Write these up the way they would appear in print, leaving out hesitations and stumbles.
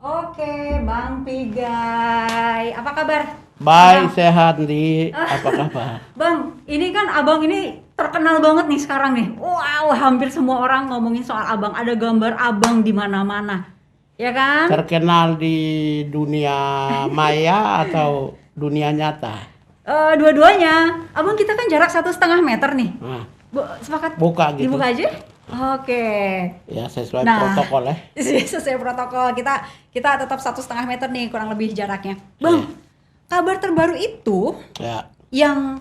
Oke, Bang Pigai. Apa kabar? Baik, Abang? sehat di apa kabar? Bang, ini kan abang ini terkenal banget nih sekarang nih. Wow, hampir semua orang ngomongin soal abang. Ada gambar abang di mana-mana. Ya kan? Terkenal di dunia maya atau dunia nyata? Dua-duanya. Abang kita kan jarak 1,5 meter nih. Nah, Sepakat buka gitu. dibuka aja? Oke. Ya sesuai Nah, protokol ya. sesuai protokol kita tetap 1,5 meter nih kurang lebih jaraknya. Bang, kabar terbaru itu Ya, yang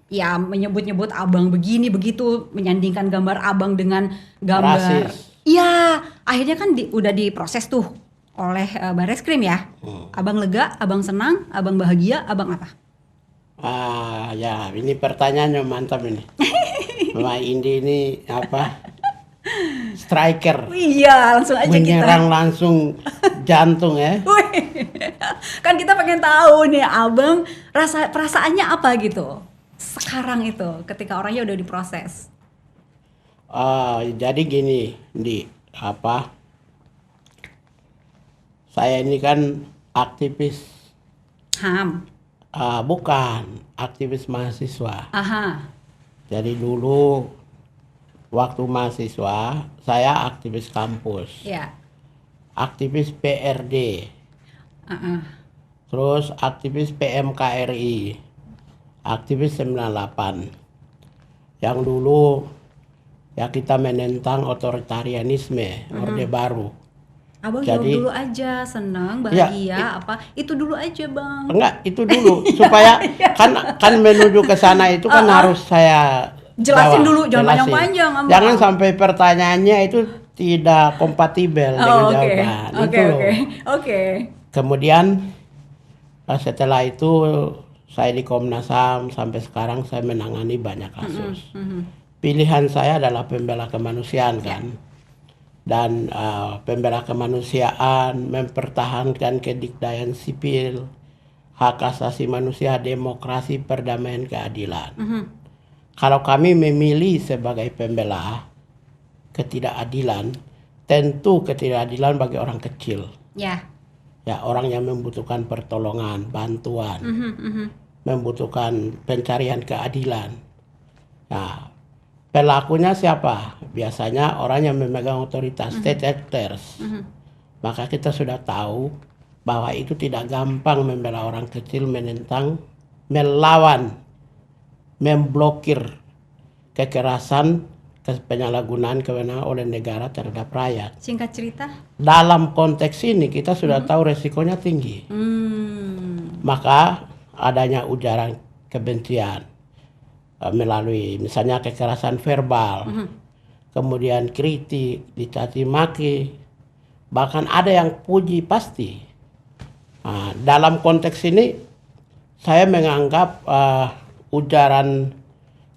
ya menyebut-nyebut abang begini begitu, menyandingkan gambar abang dengan gambar. rasis. Iya, akhirnya kan udah diproses tuh oleh Barreskrim ya. Abang lega, abang senang, abang bahagia, abang apa? Ya, ini pertanyaannya mantap ini. Mama Indi ini apa? Striker, Iya, langsung aja menyerang kita. langsung jantung ya. Wih, kan kita pengen tahu nih abang perasaannya apa gitu sekarang itu ketika orangnya udah diproses. Jadi gini, di apa? Saya ini kan aktivis, HAM. bukan aktivis mahasiswa. Aha. Jadi dulu waktu mahasiswa saya aktivis kampus, Ya. aktivis PRD, Heeh. terus aktivis PMKRI, aktivis 98. Yang dulu ya kita menentang otoritarianisme, Orde Baru. Abang jawab Jadi dulu aja, senang, ya bahagia, apa? Itu dulu aja, Bang. enggak itu dulu supaya kan menuju ke sana itu kan harus saya Jelasin jawab, dulu, jangan jelasin. panjang-panjang, Abang. Jangan sampai pertanyaannya itu tidak kompatibel dengan Oh, oke. jawaban. Oke, Itu loh. oke. Oke. Kemudian setelah itu saya di Komnas HAM sampai sekarang saya menangani banyak kasus. Pilihan saya adalah pembela kemanusiaan kan. Dan pembela kemanusiaan mempertahankan kedikdayaan sipil, hak asasi manusia, demokrasi, perdamaian, keadilan. Kalau kami memilih sebagai pembela ketidakadilan, tentu ketidakadilan bagi orang kecil. Ya. Ya, orang yang membutuhkan pertolongan, bantuan, membutuhkan pencarian keadilan. Nah, pelakunya siapa? Biasanya orang yang memegang otoritas, state actors. Maka kita sudah tahu bahwa itu tidak gampang membela orang kecil, menentang, melawan, memblokir kekerasan, penyalahgunaan kewenangan oleh negara terhadap rakyat. Singkat cerita. Dalam konteks ini kita sudah tahu resikonya tinggi. Maka adanya ujaran kebencian melalui misalnya kekerasan verbal, kemudian kritik, dicaci maki, bahkan ada yang puji pasti. Nah, dalam konteks ini saya menganggap ujaran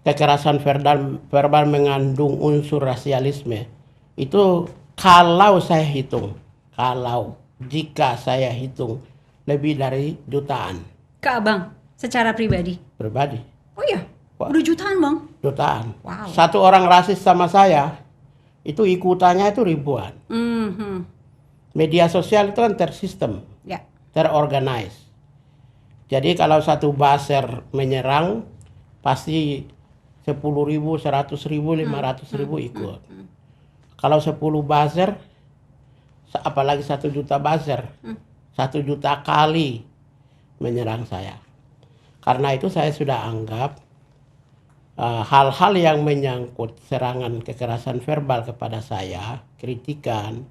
kekerasan verbal mengandung unsur rasialisme. Itu kalau jika saya hitung lebih dari jutaan Ke abang, secara pribadi. pribadi. Oh iya, Wah. udah jutaan, Bang. Jutaan. Wow. Satu orang rasis sama saya, itu ikutannya itu ribuan. Media sosial itu kan tersistem, Ya. terorganize. Jadi kalau satu buzzer menyerang, pasti 10.000, 100.000, 500.000 ikut. Kalau 10 buzzer, apalagi 1 juta buzzer, 1 juta kali menyerang saya. Karena itu saya sudah anggap hal-hal yang menyangkut serangan kekerasan verbal kepada saya, kritikan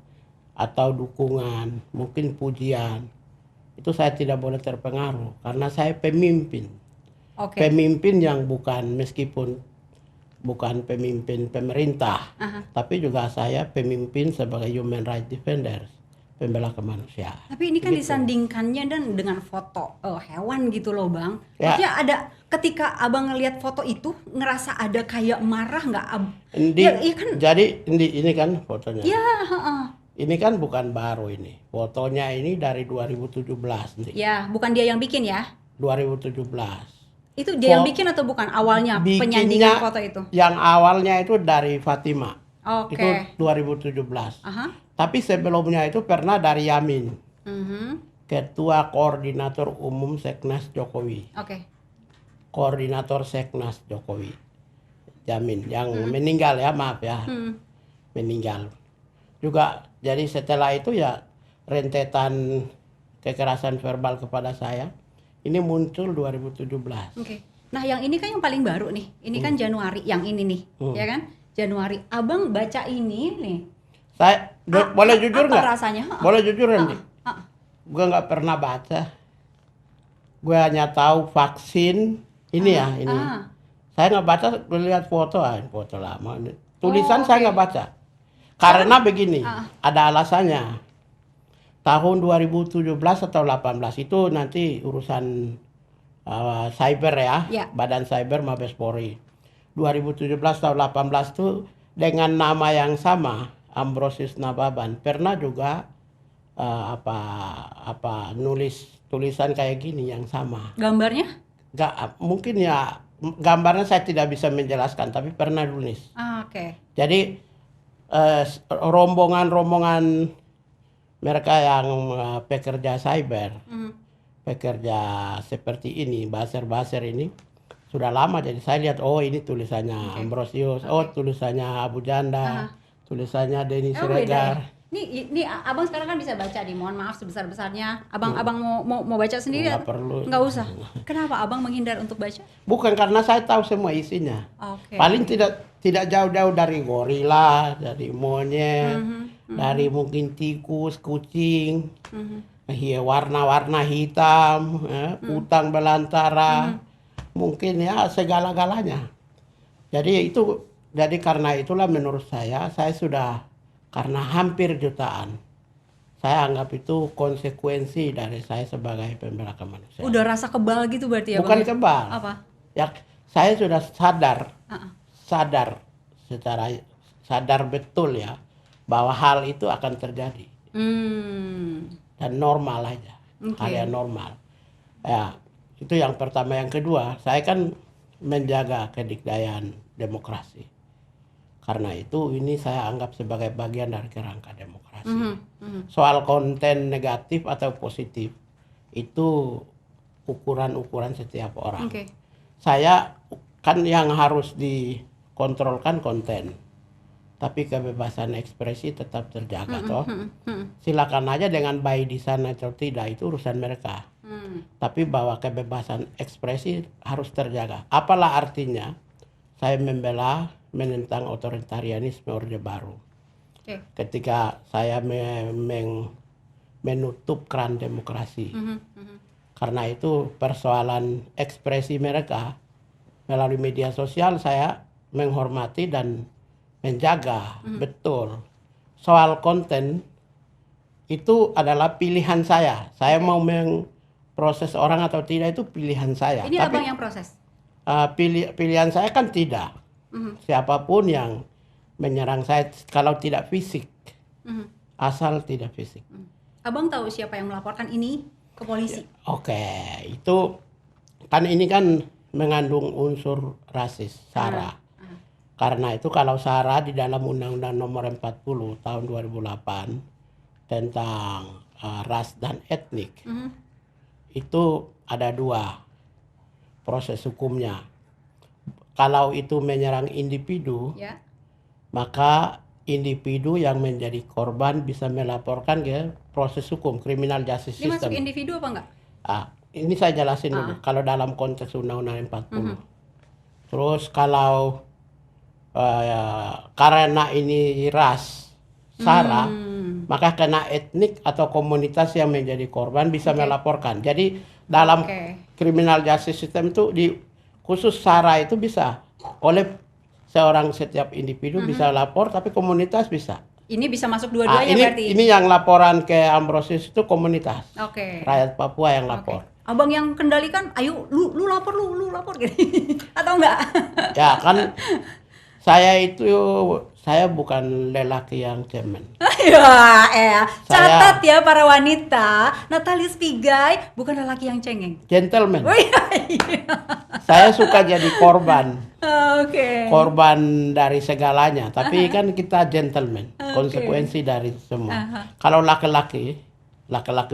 atau dukungan, mungkin pujian, itu saya tidak boleh terpengaruh karena saya pemimpin. Oke. Pemimpin yang meskipun bukan pemimpin pemerintah, tapi juga saya pemimpin sebagai human rights defenders, pembela kemanusiaan. Tapi ini kan Begitu. disandingkannya dengan foto hewan gitu loh, Bang. Ya. Maksudnya ada ketika abang ngelihat foto itu ngerasa ada kayak marah nggak? Indi, Ya, iya kan? jadi ini kan fotonya. Ya, heeh. Ini kan bukan baru ini. Fotonya ini dari 2017 nih. Ya, bukan dia yang bikin ya? 2017. Itu dia yang bikin atau bukan awalnya penyandingan foto itu? Yang awalnya itu dari Fatima. Oke. Itu 2017. Aha. Tapi sebelumnya itu pernah dari Yamin, Mhm. Ketua Koordinator Umum Seknas Jokowi. Oke. Koordinator Seknas Jokowi. Yamin yang meninggal ya, maaf ya. Hmm. Meninggal. Juga jadi setelah itu ya rentetan kekerasan verbal kepada saya ini muncul 2017. Oke. Nah, yang ini kan yang paling baru nih. Ini kan Januari, yang ini nih, ya kan? Januari. Abang baca ini nih. Saya boleh jujur apa nggak? rasanya? Boleh jujur nanti. Ah. Gue nggak pernah baca. Gue hanya tahu vaksin ini ya ini. Ah. Saya nggak baca, lihat foto, foto lama. Tulisan Oh, saya oke. nggak baca. Karena begini, Ah. ada alasannya. Tahun 2017 atau 18 itu nanti urusan cyber ya, Ya. Badan Cyber Mabes Polri. 2017 atau 18 itu dengan nama yang sama, Ambrosius Nababan, pernah juga nulis tulisan kayak gini yang sama. Gambarnya? Nggak, mungkin ya gambarnya saya tidak bisa menjelaskan, tapi pernah nulis. Ah, oke. Jadi rombongan-rombongan mereka yang pekerja cyber, pekerja seperti ini, baser-baser ini sudah lama. Jadi saya lihat, oh ini tulisannya Ambrosius, oh tulisannya Abu Janda, tulisannya Denny Oh, beda ya? Siregar. Ini abang sekarang kan bisa baca nih. Mohon maaf sebesar-besarnya. Abang mau baca sendiri? Nggak perlu. Nggak usah. Kenapa abang menghindar untuk baca? Bukan karena saya tahu semua isinya. Oke. Paling tidak jauh-jauh dari gorila, dari monyet, dari mungkin tikus, kucing, warna-warna hitam, utang belantara, mungkin ya segala-galanya. Jadi karena itulah menurut saya sudah, karena hampir jutaan, saya anggap itu konsekuensi dari saya sebagai pembela kemanusiaan. Udah rasa kebal gitu berarti ya? Bukan Bang, ya? kebal. Apa? Ya, saya sudah sadar sadar betul ya bahwa hal itu akan terjadi dan normal aja, hal yang normal. Ya, itu yang pertama. Yang kedua, saya kan menjaga kedikdayaan demokrasi. Karena itu ini saya anggap sebagai bagian dari kerangka demokrasi. Soal konten negatif atau positif itu ukuran-ukuran setiap orang. Oke. Saya kan yang harus dikontrolkan konten, tapi kebebasan ekspresi tetap terjaga toh. Silakan aja dengan by design atau tidak, itu urusan mereka. Tapi bahwa kebebasan ekspresi harus terjaga. Apalah artinya saya menentang otoritarianisme Orde Baru. Ketika saya menutup keran demokrasi. Karena itu persoalan ekspresi mereka melalui media sosial saya menghormati dan menjaga betul. Soal konten itu adalah pilihan saya. Saya mau memproses orang atau tidak itu pilihan saya. Ini tapi abang yang proses? Pilihan saya kan tidak. Siapapun yang menyerang saya kalau tidak fisik, asal tidak fisik. Abang tahu siapa yang melaporkan ini ke polisi? Oke, itu kan ini kan mengandung unsur rasis, SARA. Karena itu kalau SARA di dalam Undang-Undang Nomor 40 tahun 2008 tentang ras dan etnik, itu ada dua proses hukumnya. Kalau itu menyerang individu, maka individu yang menjadi korban bisa melaporkan ke proses hukum, criminal justice Ini system. masuk individu apa enggak? Ini saya jelasin dulu. Kalau dalam konteks Undang-Undang 40. Terus kalau karena ini ras, SARA, maka kena etnik atau komunitas yang menjadi korban bisa melaporkan. Jadi dalam criminal justice system itu khusus SARA itu bisa oleh setiap individu bisa lapor, tapi komunitas bisa. Ini bisa masuk dua-duanya berarti? Ini yang laporan ke Ambrosius itu komunitas. Rakyat Papua yang lapor. Abang yang kendalikan, ayo lu lapor lu lapor gitu. Atau enggak? Ya kan saya itu saya bukan lelaki yang cemen. Ya, Saya- catat ya para wanita, Natalis Pigai bukan lelaki yang cengeng. Gentleman. Oh iya, iya. Saya suka jadi korban. Oke. Korban dari segalanya. Tapi kan kita gentleman. Oke. Konsekuensi dari semua. Aha. Kalau laki-laki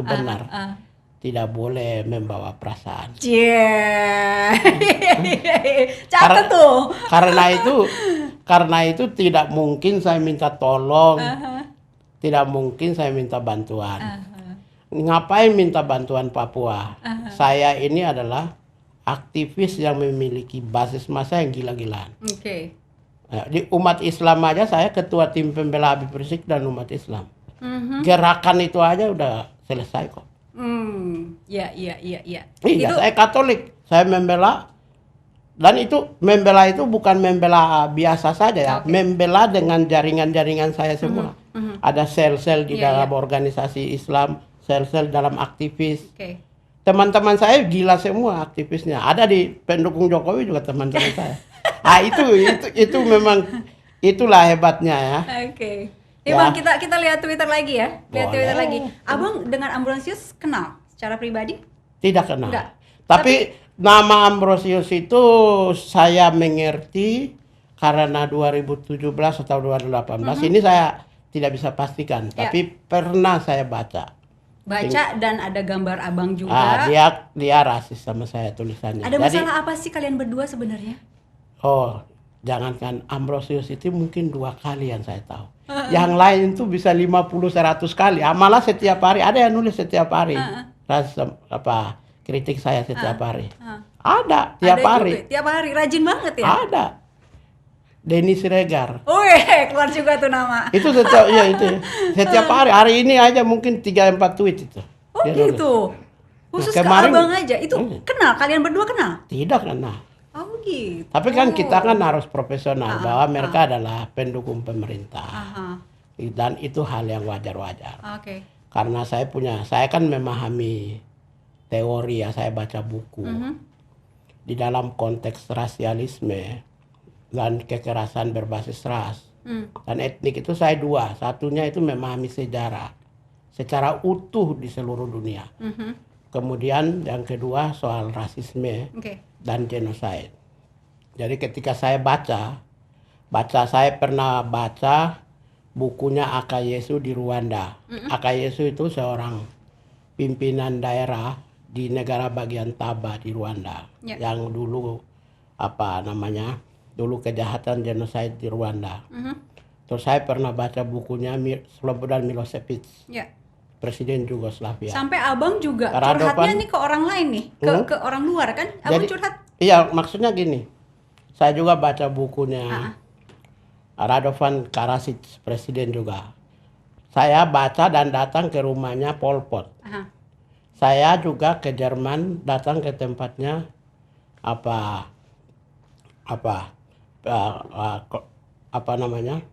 benar. Ah. Tidak boleh membawa perasaan. Cie. Catat tuh. Karena itu tidak mungkin saya minta tolong. Aha. Tidak mungkin saya minta bantuan. Aha. Ngapain minta bantuan Papua? Saya ini adalah aktivis yang memiliki basis massa yang gila-gilaan. Oke. Ya, di umat Islam aja saya ketua tim pembela Habib Rizik dan umat Islam. Mhm. Gerakan itu aja udah selesai kok. Ya. Iya, Itu saya Katolik. Saya membela. Dan itu membela itu bukan membela biasa saja ya. Oke. Membela dengan jaringan-jaringan saya semua. Ada sel-sel di Iya, dalam organisasi Islam, sel-sel dalam aktivis. oke. Teman-teman saya gila semua aktivisnya. Ada di pendukung Jokowi juga teman-teman saya. Ah itu memang itulah hebatnya ya. Oke. Ya. Bang, kita lihat Twitter lagi ya. Lihat Boleh. Twitter lagi. Abang dengan Ambrosius kenal secara pribadi? Tidak kenal. Enggak. Tapi nama Ambrosius itu saya mengerti karena 2017 atau 2018 ini saya tidak bisa pastikan, Ya. tapi pernah saya baca. Baca dan ada gambar abang juga. Dia rasis sama saya tulisannya. Ada Jadi, masalah apa sih kalian berdua sebenarnya? oh, jangankan Ambrosius itu mungkin 2 kali yang saya tahu. Yang lain itu bisa 50-100 kali. Malah setiap hari ada yang nulis setiap hari. Kritik saya setiap hari. Ada tiap Ada hari. juga, tiap hari rajin banget ya. Ada. Denny Siregar. Keluar juga tuh nama. Itu setiap hari. Hari ini aja mungkin 3-4 tweet itu. Oh Dia nulis. gitu. Khusus Nah, ke kemarin- abang aja. Itu kenal, kalian berdua kenal? Tidak kenal. Oh gitu. Tapi kan kita kan harus profesional bahwa mereka adalah pendukung pemerintah. Aha. Dan itu hal yang wajar-wajar. Oke. Karena saya kan memahami teori ya, saya baca buku. Di dalam konteks rasialisme dan kekerasan berbasis ras dan etnik itu saya 2. Satunya itu memahami sejarah secara utuh di seluruh dunia. Kemudian yang kedua soal rasisme Oke. dan genocide. Jadi ketika saya saya pernah baca bukunya Akayesu di Rwanda. Akayesu itu seorang pimpinan daerah di negara bagian Taba di Rwanda Ya. yang dulu dulu kejahatan genosida di Rwanda. Terus saya pernah baca bukunya Slobodan Milosevic, Ya. presiden Yugoslavia. Sampai abang juga Radovan. curhatnya nih ke orang lain nih, ke orang luar kan? Abang curhat. Iya, maksudnya gini. Saya juga baca bukunya Radovan Karadzic, presiden juga. Saya baca dan datang ke rumahnya Pol Pot. Aha. Saya juga ke Jerman, datang ke tempatnya apa namanya?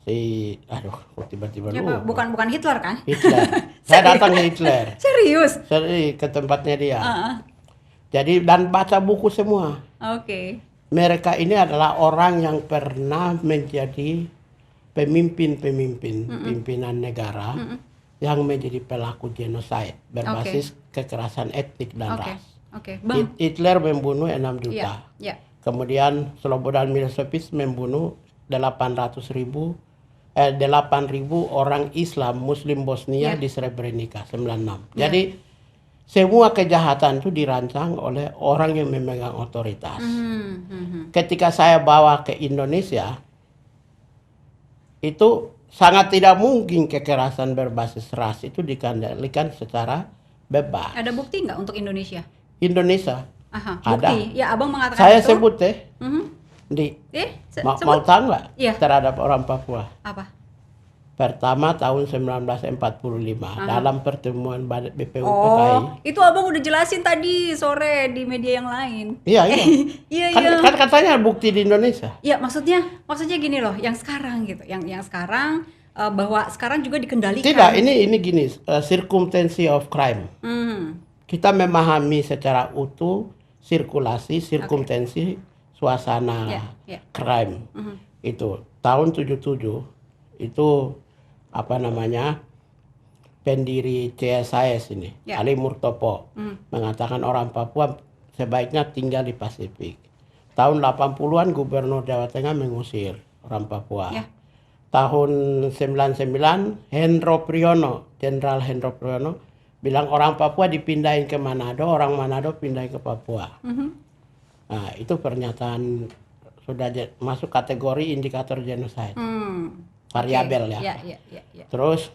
Kok tiba-tiba Ya, lupa. bukan Hitler kan? Hitler. Saya datang ke Hitler. Serius? Ke tempatnya dia. Heeh. Jadi dan baca buku semua. Oke. Mereka ini adalah orang yang pernah menjadi pimpinan negara yang menjadi pelaku genosida berbasis kekerasan etnik dan Oke. ras. Oke. Bang. Hitler membunuh 6 juta. Ya. Kemudian Slobodan Milosevic membunuh 8.000 orang Islam Muslim Bosnia di Srebrenica 96. Jadi semua kejahatan itu dirancang oleh orang yang memegang otoritas. Ketika saya bawa ke Indonesia, itu sangat tidak mungkin kekerasan berbasis ras itu dikendalikan secara bebas. Ada bukti nggak untuk Indonesia? Indonesia Aha, ada. bukti. Ya, abang mengatakan Saya itu. sebut Sebut. mau tahu nggak Iya. terhadap orang Papua? Apa? Pertama tahun 1945 dalam pertemuan BPUPKI. Oh, itu abang udah jelasin tadi sore di media yang lain. Iya. Iya, kan, iya. kan katanya bukti di Indonesia. Ya, maksudnya gini loh, yang sekarang gitu, yang sekarang bahwa sekarang juga dikendalikan. Tidak, ini gini, circumstances of crime. Kita memahami secara utuh circulasi, circumstances, suasana Ya. crime. Itu tahun 77 itu apa namanya pendiri CSIS ini, Ya. Ali Murtopo, mengatakan orang Papua sebaiknya tinggal di Pasifik. Tahun 80-an Gubernur Jawa Tengah mengusir orang Papua. Ya. Tahun 99 Jenderal Hendro Priyono bilang orang Papua dipindahin ke Manado, orang Manado pindahin ke Papua. Nah, itu pernyataan sudah masuk kategori indikator genocide. Variabel ya. Ya. Terus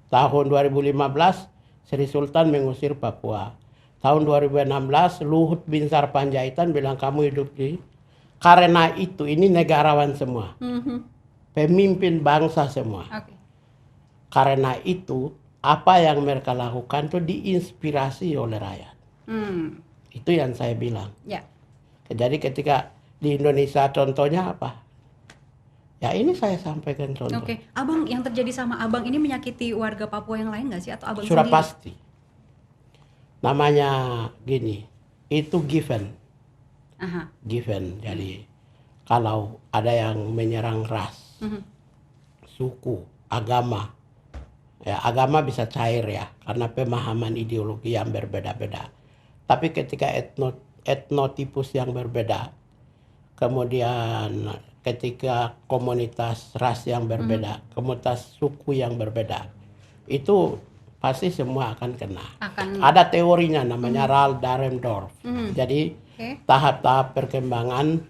tahun 2015 Sri Sultan mengusir Papua. Tahun 2016 Luhut Binsar Panjaitan bilang kamu hidup di. Karena itu ini negarawan semua. Pemimpin bangsa semua. Oke. Karena itu apa yang mereka lakukan itu diinspirasi oleh rakyat. Itu yang saya bilang. Ya. Jadi ketika di Indonesia contohnya apa? Ya ini saya sampaikan contoh. Oke, Abang, yang terjadi sama Abang ini menyakiti warga Papua yang lain nggak sih, atau Abang Sudah sendiri? pasti. Namanya gini, itu given. Aha. Given. Jadi kalau ada yang menyerang ras, suku, agama, ya agama bisa cair ya karena pemahaman ideologi yang berbeda-beda. Tapi ketika etnotipus yang berbeda, kemudian ketika komunitas ras yang berbeda, komunitas suku yang berbeda, itu pasti semua akan kena. Ada teorinya namanya Roald Dahrendorf. Jadi tahap-tahap perkembangan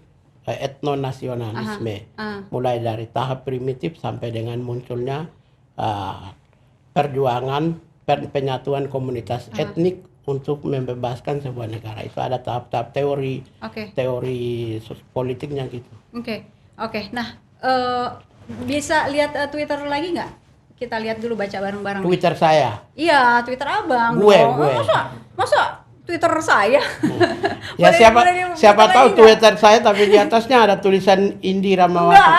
etnonasionalisme, mulai dari tahap primitif sampai dengan munculnya perjuangan penyatuan komunitas etnik untuk membebaskan sebuah negara. Itu ada tahap-tahap teori politiknya gitu. Oke. Nah, bisa lihat Twitter lagi nggak? Kita lihat dulu, baca bareng-bareng. Twitter saya. Iya, Twitter Abang. Gue. Masa Twitter saya? Ya siapa tahu Twitter saya tapi di atasnya ada tulisan Indi Ramawati. Nggak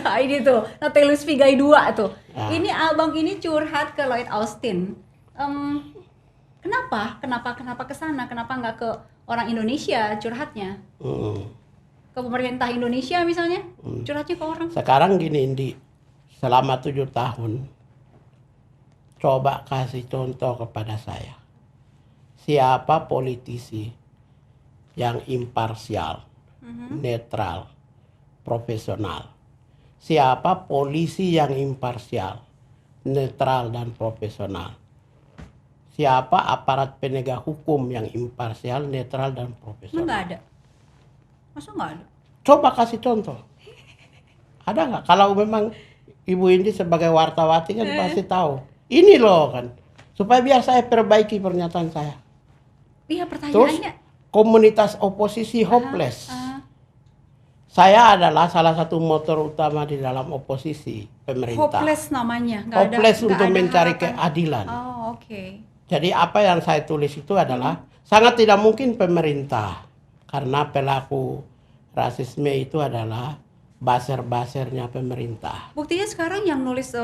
ada, ini tuh Natelus Vigai 2 tuh. Ini Abang ini curhat ke Lloyd Austin. Kenapa ke sana? Kenapa nggak ke orang Indonesia curhatnya? Ke pemerintah Indonesia misalnya, curhatnya ke orang. Sekarang gini Indi, selama 7 tahun, coba kasih contoh kepada saya. Siapa politisi yang imparsial, netral, profesional? Siapa polisi yang imparsial, netral dan profesional? Siapa aparat penegak hukum yang imparsial, netral dan profesional? Nggak ada. Masa nggak ada? Coba kasih contoh. Ada nggak? Kalau memang Ibu Indi sebagai wartawati kan pasti tahu. Ini loh kan. Supaya biar saya perbaiki pernyataan saya. Iya, Terus pertanyaannya. komunitas oposisi hopeless. Saya adalah salah satu motor utama di dalam oposisi pemerintah. Hopeless namanya. Hopeless untuk mencari keadilan. Oh, oke. Jadi apa yang saya tulis itu adalah sangat tidak mungkin pemerintah. Karena pelaku rasisme itu adalah baser-basernya pemerintah. Buktinya sekarang yang nulis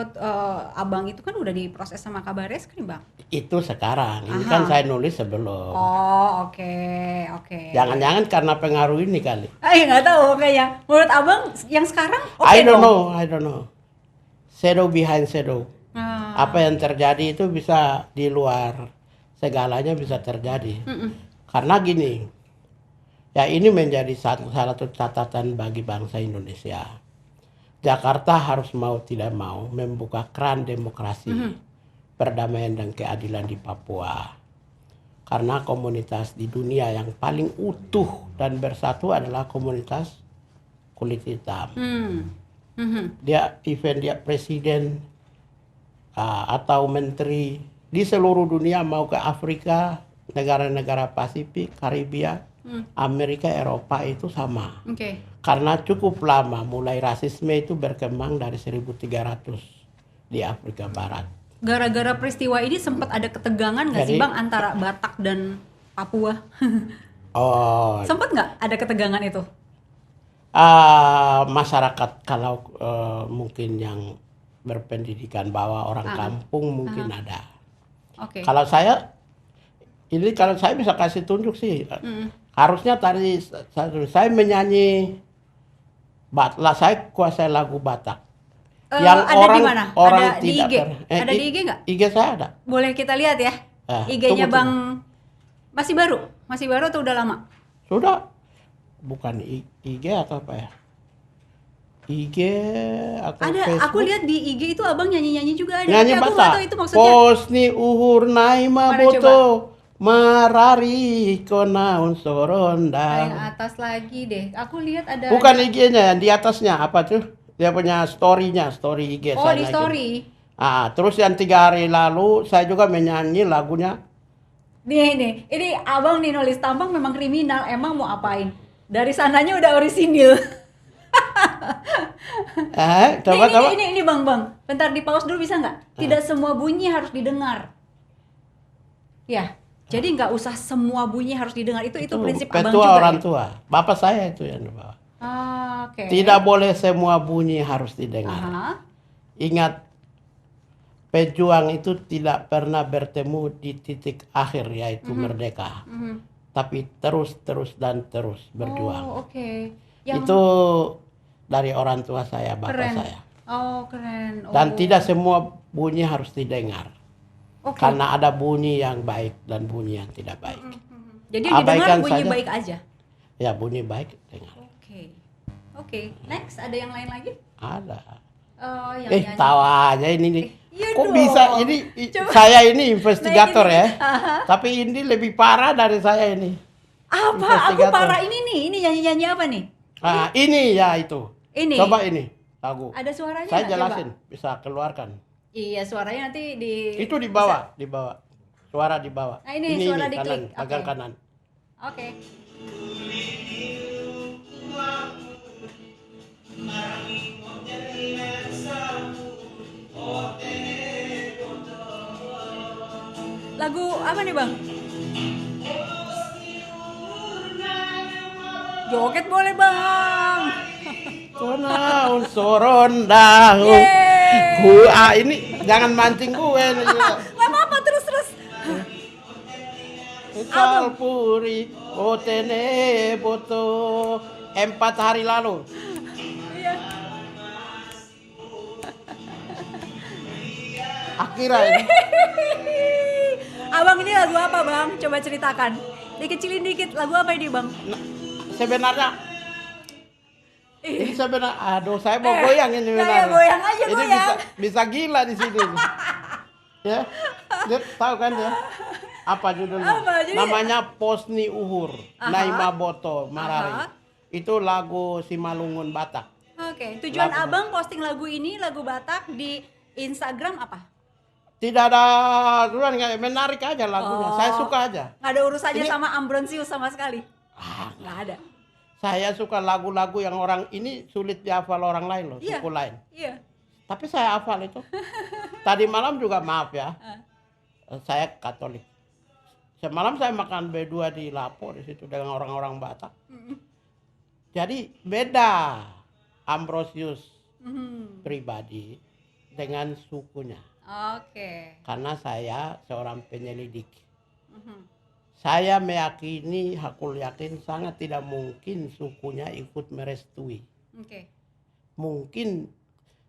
Abang itu kan udah diproses sama Kabareskrim, Bang. Itu sekarang. Ini kan saya nulis sebelum. Oh, oke. Jangan-jangan karena pengaruh ini kali. Nggak tahu kayaknya. Menurut Abang yang sekarang I don't know. Shadow behind shadow. Apa yang terjadi itu bisa di luar segalanya bisa terjadi. Karena gini. Ya ini menjadi salah satu catatan bagi bangsa Indonesia. Jakarta harus mau tidak mau membuka keran demokrasi, perdamaian dan keadilan di Papua. Karena komunitas di dunia yang paling utuh dan bersatu adalah komunitas kulit hitam. Dia presiden atau menteri di seluruh dunia mau ke Afrika, negara-negara Pasifik, Karibia, Amerika, Eropa itu sama. Karena cukup lama mulai rasisme itu berkembang dari 1300 di Afrika Barat. Gara-gara peristiwa ini sempat ada ketegangan nggak sih, Bang, antara Batak dan Papua? Sempat nggak ada ketegangan itu? Masyarakat kalau mungkin yang berpendidikan bawah orang kampung mungkin ada. Kalau saya bisa kasih tunjuk sih. Harusnya tadi saya menyanyi Lah saya kuasai lagu Batak. Ada di mana? Orang Ada di tidak IG? Ada di IG nggak? IG saya ada. Boleh kita lihat ya? IG-nya tunggu. Bang masih baru? Masih baru atau udah lama? Sudah. Bukan IG atau apa ya? IG atau Ada, Facebook. aku lihat di IG itu abang nyanyi-nyanyi juga ada. Nyanyi Tapi aku nggak Batak. tahu itu maksudnya. Posni uhur naima Mana boto marari konaun soronda. Yang atas lagi deh. Aku lihat ada. Bukan IG-nya, yang di atasnya apa tuh? Dia punya story-nya, story IG Oh, saya di naikin. story. Terus yang 3 hari lalu saya juga menyanyi lagunya. Nih, ini abang nih nulis tampang memang kriminal. Emang mau apain? Dari sananya udah orisinil. Coba. Ini bang. Bentar di pause dulu bisa nggak? Tidak semua bunyi harus didengar. Ya, jadi nggak usah semua bunyi harus didengar. Itu prinsip abang petua juga orang ya? tua. Bapak saya itu yang dibawa. Oke. Tidak boleh semua bunyi harus didengar. Aha. Ingat, pejuang itu tidak pernah bertemu di titik akhir yaitu merdeka. Tapi terus dan terus berjuang. Oh, oke. Itu dari orang tua saya, bapak Keren. saya. Oh, keren. Dan Oh. tidak semua bunyi harus didengar. Oke. Karena ada bunyi yang baik dan bunyi yang tidak baik. Jadi yang didengar Abaikan bunyi saja. baik aja. Ya, bunyi baik dengar. Oke. Next, ada yang lain lagi? Ada. Oh, yang nyanyi. Tawa aja ini nih. Iya Kok dong. bisa ini Coba. saya ini investigator Nah, ya. ini. Aha. Tapi ini lebih parah dari saya ini. Apa? Aku Investigator. parah ini nih. Ini nyanyi-nyanyi apa nih? Ini ya itu. Ini. Coba ini lagu. Ada suaranya Saya nggak? jelasin, Coba. bisa keluarkan. Iya, suaranya nanti di. Itu di bawah, di bawah. Suara di bawah. Nah, ini suara kanan, diklik. pegang Oke. kanan. Oke. Lagu apa nih bang? Joget boleh bang. Konaun soronda. Yeay. Ini jangan mancing gue nih. Gak apa-apa, terus. Salpuri otene boto 4 hari lalu. Iya. Akhirnya ini. Abang ini lagu apa bang? Coba ceritakan. Dikecilin dikit, lagu apa ini bang? Sebenarnya ini aduh saya mau goyang ini Nah, benar. ya, goyang aja, Ini goyang. bisa gila di sini. Ya. Dia tahu kan ya? Apa judulnya? Apa? Jadi- Namanya Posni Uhur, Aha. Naima Boto Marari. Aha. Itu lagu Simalungun Batak. Oke, tujuan Lagu abang posting lagu ini, lagu Batak di Instagram apa? Tidak ada duluan, nggak menarik aja lagunya. Oh. Saya suka aja. Nggak ada urusannya Ini- sama Ambrosius sama sekali? Nggak ada. Saya suka lagu-lagu yang orang ini sulit dihafal orang lain loh, Iya. suku lain. Iya. Tapi saya hafal itu. Tadi malam juga maaf ya. Saya Katolik. Semalam saya makan B2 di Lapo di situ dengan orang-orang Batak. Jadi beda Ambrosius pribadi dengan sukunya. Oke. Karena saya seorang penyelidik. Saya meyakini, hakul yakin sangat tidak mungkin sukunya ikut merestui. Oke. Mungkin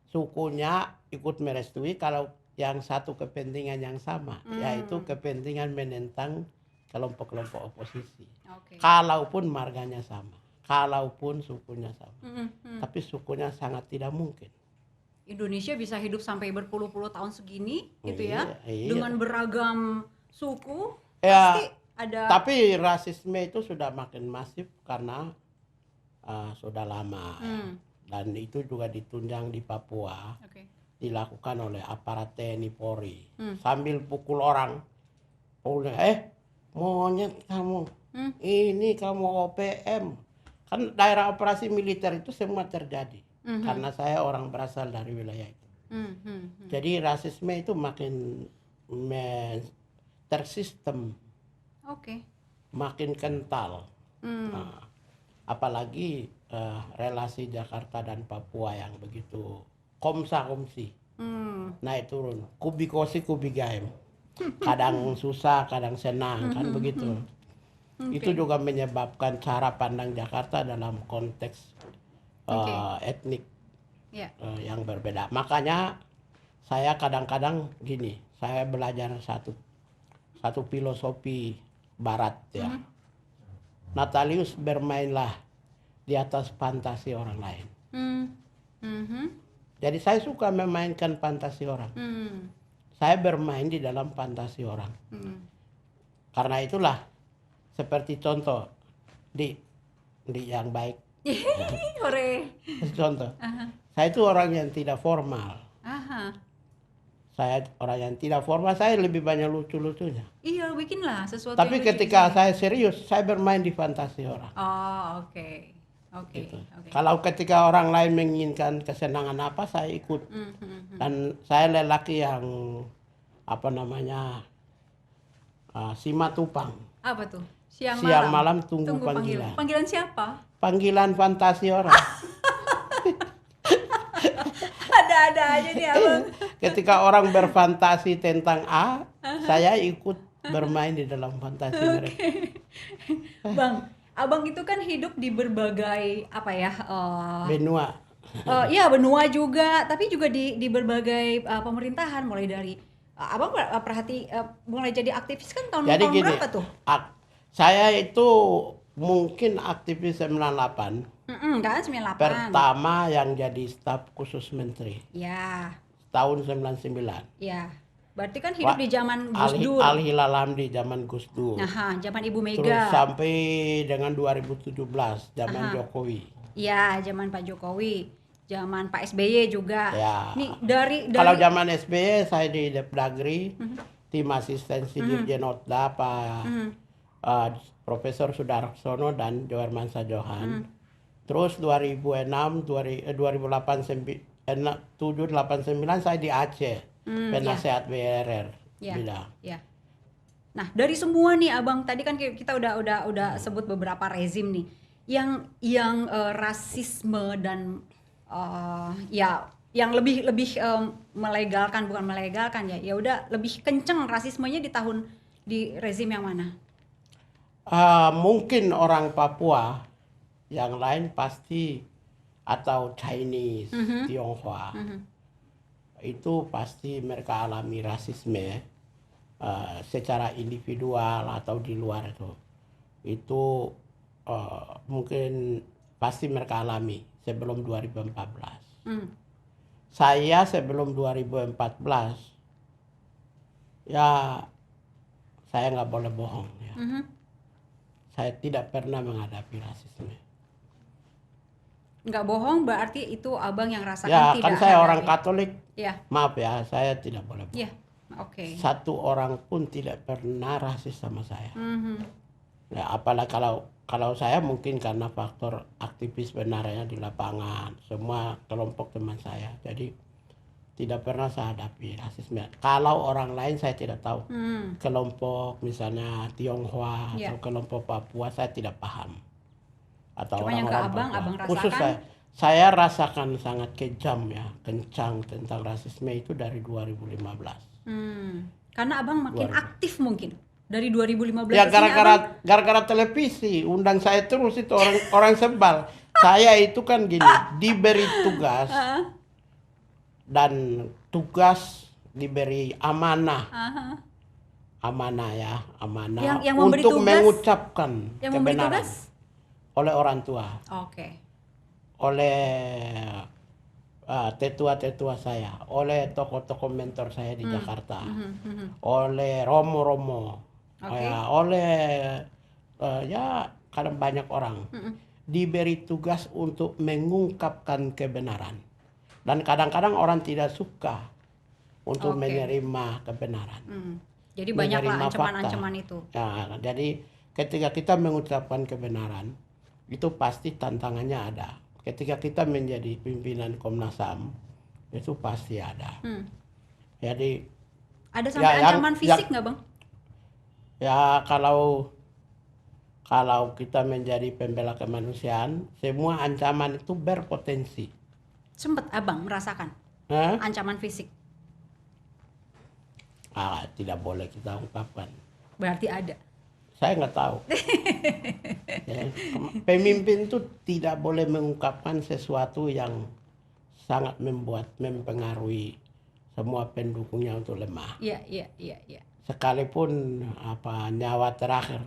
sukunya ikut merestui kalau yang satu kepentingan yang sama, yaitu kepentingan menentang kelompok-kelompok oposisi. Oke. Kalaupun marganya sama, kalaupun sukunya sama. Tapi sukunya sangat tidak mungkin. Indonesia bisa hidup sampai berpuluh-puluh tahun segini gitu ya, Iya. dengan beragam suku, Ya, pasti ada. tapi rasisme itu sudah makin masif karena sudah lama. Dan itu juga ditunjang di Papua, Oke. dilakukan oleh aparat TNI Polri. Sambil pukul orang, pukulnya, monyet kamu, ini kamu OPM. Kan daerah operasi militer itu semua terjadi. Karena saya orang berasal dari wilayah itu. Jadi rasisme itu makin tersistem, Oke. makin kental. Nah, apalagi relasi Jakarta dan Papua yang begitu komsa-komsi. Naik turun, kubikosi kubigaim. Kadang susah, kadang senang, kan begitu. Itu juga menyebabkan cara pandang Jakarta dalam konteks Oke. etnik Ya. yang berbeda. Makanya saya kadang-kadang gini, saya belajar satu filosofi Barat ya. Natalius bermainlah di atas fantasi orang lain. Hmm. Mhm. Jadi saya suka memainkan fantasi orang. Hmm. Saya bermain di dalam fantasi orang. Hmm. Karena itulah seperti contoh di yang baik. Hore. Contoh, Aha. saya itu orang yang tidak formal. Aha. Saya orang yang tidak formal, saya lebih banyak lucu-lucunya. Iya, bikinlah sesuatu Tapi yang lucu di ketika sini. saya serius, saya bermain di fantasi orang. Oh, oke. Oke. Gitu. Oke. Kalau ketika orang lain menginginkan kesenangan apa, saya ikut. Dan saya lelaki yang apa namanya simatupang. Apa tuh? Siang Malam tunggu panggilan. Panggilan siapa? Panggilan fantasi orang. Ada-ada aja nih abang. Ketika orang berfantasi tentang A, saya ikut bermain di dalam fantasi mereka. Bang, abang itu kan hidup di berbagai apa ya? Benua. Iya, benua juga, tapi juga di berbagai pemerintahan, mulai dari abang mulai jadi aktivis kan tahun Jadi gini, berapa tuh? saya itu mungkin aktivis 98. Kan 98. Pertama yang jadi staf khusus menteri Ya, tahun 99. ya. Berarti kan hidup di zaman Gus Dur. Al-Hilal Hamdi zaman Gus Dur. Nah, zaman Ibu Terus Mega. sampai dengan 2017 zaman Jokowi. Iya, zaman Pak Jokowi, zaman Pak SBY juga. Ya. Nih dari Kalau zaman SBY saya di Depdagri, tim asistensi Dirjen Otda Pak Profesor Sudarsono dan Johermansa Johan. Terus 2006, 2008, 7, 89 saya di Aceh, penasehat BRR. Ya, Bidang. ya. Nah, dari semua nih Abang, tadi kan kita udah sebut beberapa rezim nih yang rasisme dan ya yang lebih melegalkan, bukan melegalkan ya. Ya udah lebih kenceng rasismenya di rezim yang mana? Mungkin orang Papua, yang lain pasti atau Chinese, Tionghoa. Itu pasti mereka alami rasisme secara individual atau di luar itu. Itu mungkin pasti mereka alami sebelum 2014. Saya sebelum 2014 ya saya nggak boleh bohong ya. Saya tidak pernah menghadapi rasisme. Nggak bohong berarti itu abang yang rasakan Ya tidak kan saya hadapi. orang Katolik. Ya. Maaf ya, saya tidak boleh bohong. Ya, oke. Satu orang pun tidak pernah rasis sama saya. Ya, apalagi kalau saya mungkin karena faktor aktivis benarnya di lapangan, semua kelompok teman saya. Jadi tidak pernah saya hadapi rasisme. Kalau orang lain saya tidak tahu. Kelompok misalnya Tionghoa Ya. atau kelompok Papua saya tidak paham. Atau Cuma yang ke orang-orang abang Papua. rasakan. Khusus saya rasakan sangat kejam ya, kencang tentang rasisme itu dari 2015. Karena abang makin aktif mungkin dari 2015 Ya ke sini, abang. gara-gara televisi undang saya terus itu orang sebal. Saya itu kan gini, diberi tugas dan tugas diberi amanah. Amanah ya, amanah Yang memberi untuk tugas, mengucapkan yang memberi kebenaran tugas oleh orang tua, oke. oleh tetua-tetua saya, oleh tokoh-tokoh mentor saya di Jakarta, oleh romo-romo, ya, oleh ya kadang banyak orang diberi tugas untuk mengungkapkan kebenaran, dan kadang-kadang orang tidak suka untuk menerima kebenaran. Jadi banyaklah Menerima ancaman-ancaman fakta. itu. Ya, jadi ketika kita mengucapkan kebenaran itu pasti tantangannya ada. Ketika kita menjadi pimpinan Komnas HAM itu pasti ada. Jadi ada sampai ancaman fisik nggak bang? Ya kalau kita menjadi pembela kemanusiaan, semua ancaman itu berpotensi. Sempet abang merasakan ancaman fisik? Tidak boleh kita ungkapkan. Berarti ada. Saya nggak tahu. Ya, pemimpin itu tidak boleh mengungkapkan sesuatu yang sangat mempengaruhi semua pendukungnya untuk lemah. Iya, iya, iya, iya. Sekalipun nyawa terakhir,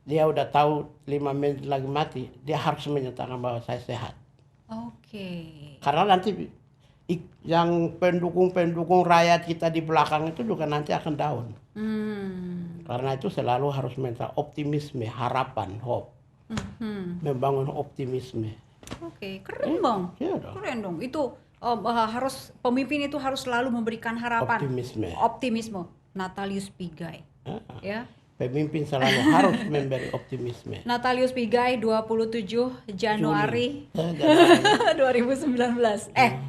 dia udah tahu 5 menit lagi mati, dia harus menyatakan bahwa saya sehat. Oke. Karena nanti yang pendukung rakyat kita di belakang itu juga nanti akan down. Karena itu selalu harus minta optimisme, harapan, hope. Membangun optimisme. Oke, keren Bang. Iya dong. Keren dong. Itu harus pemimpin itu harus selalu memberikan harapan. Optimisme. Optimisme. Natalius Pigai. Ya. Pemimpin selalu harus memberi optimisme. Natalius Pigai 27 Januari 2019.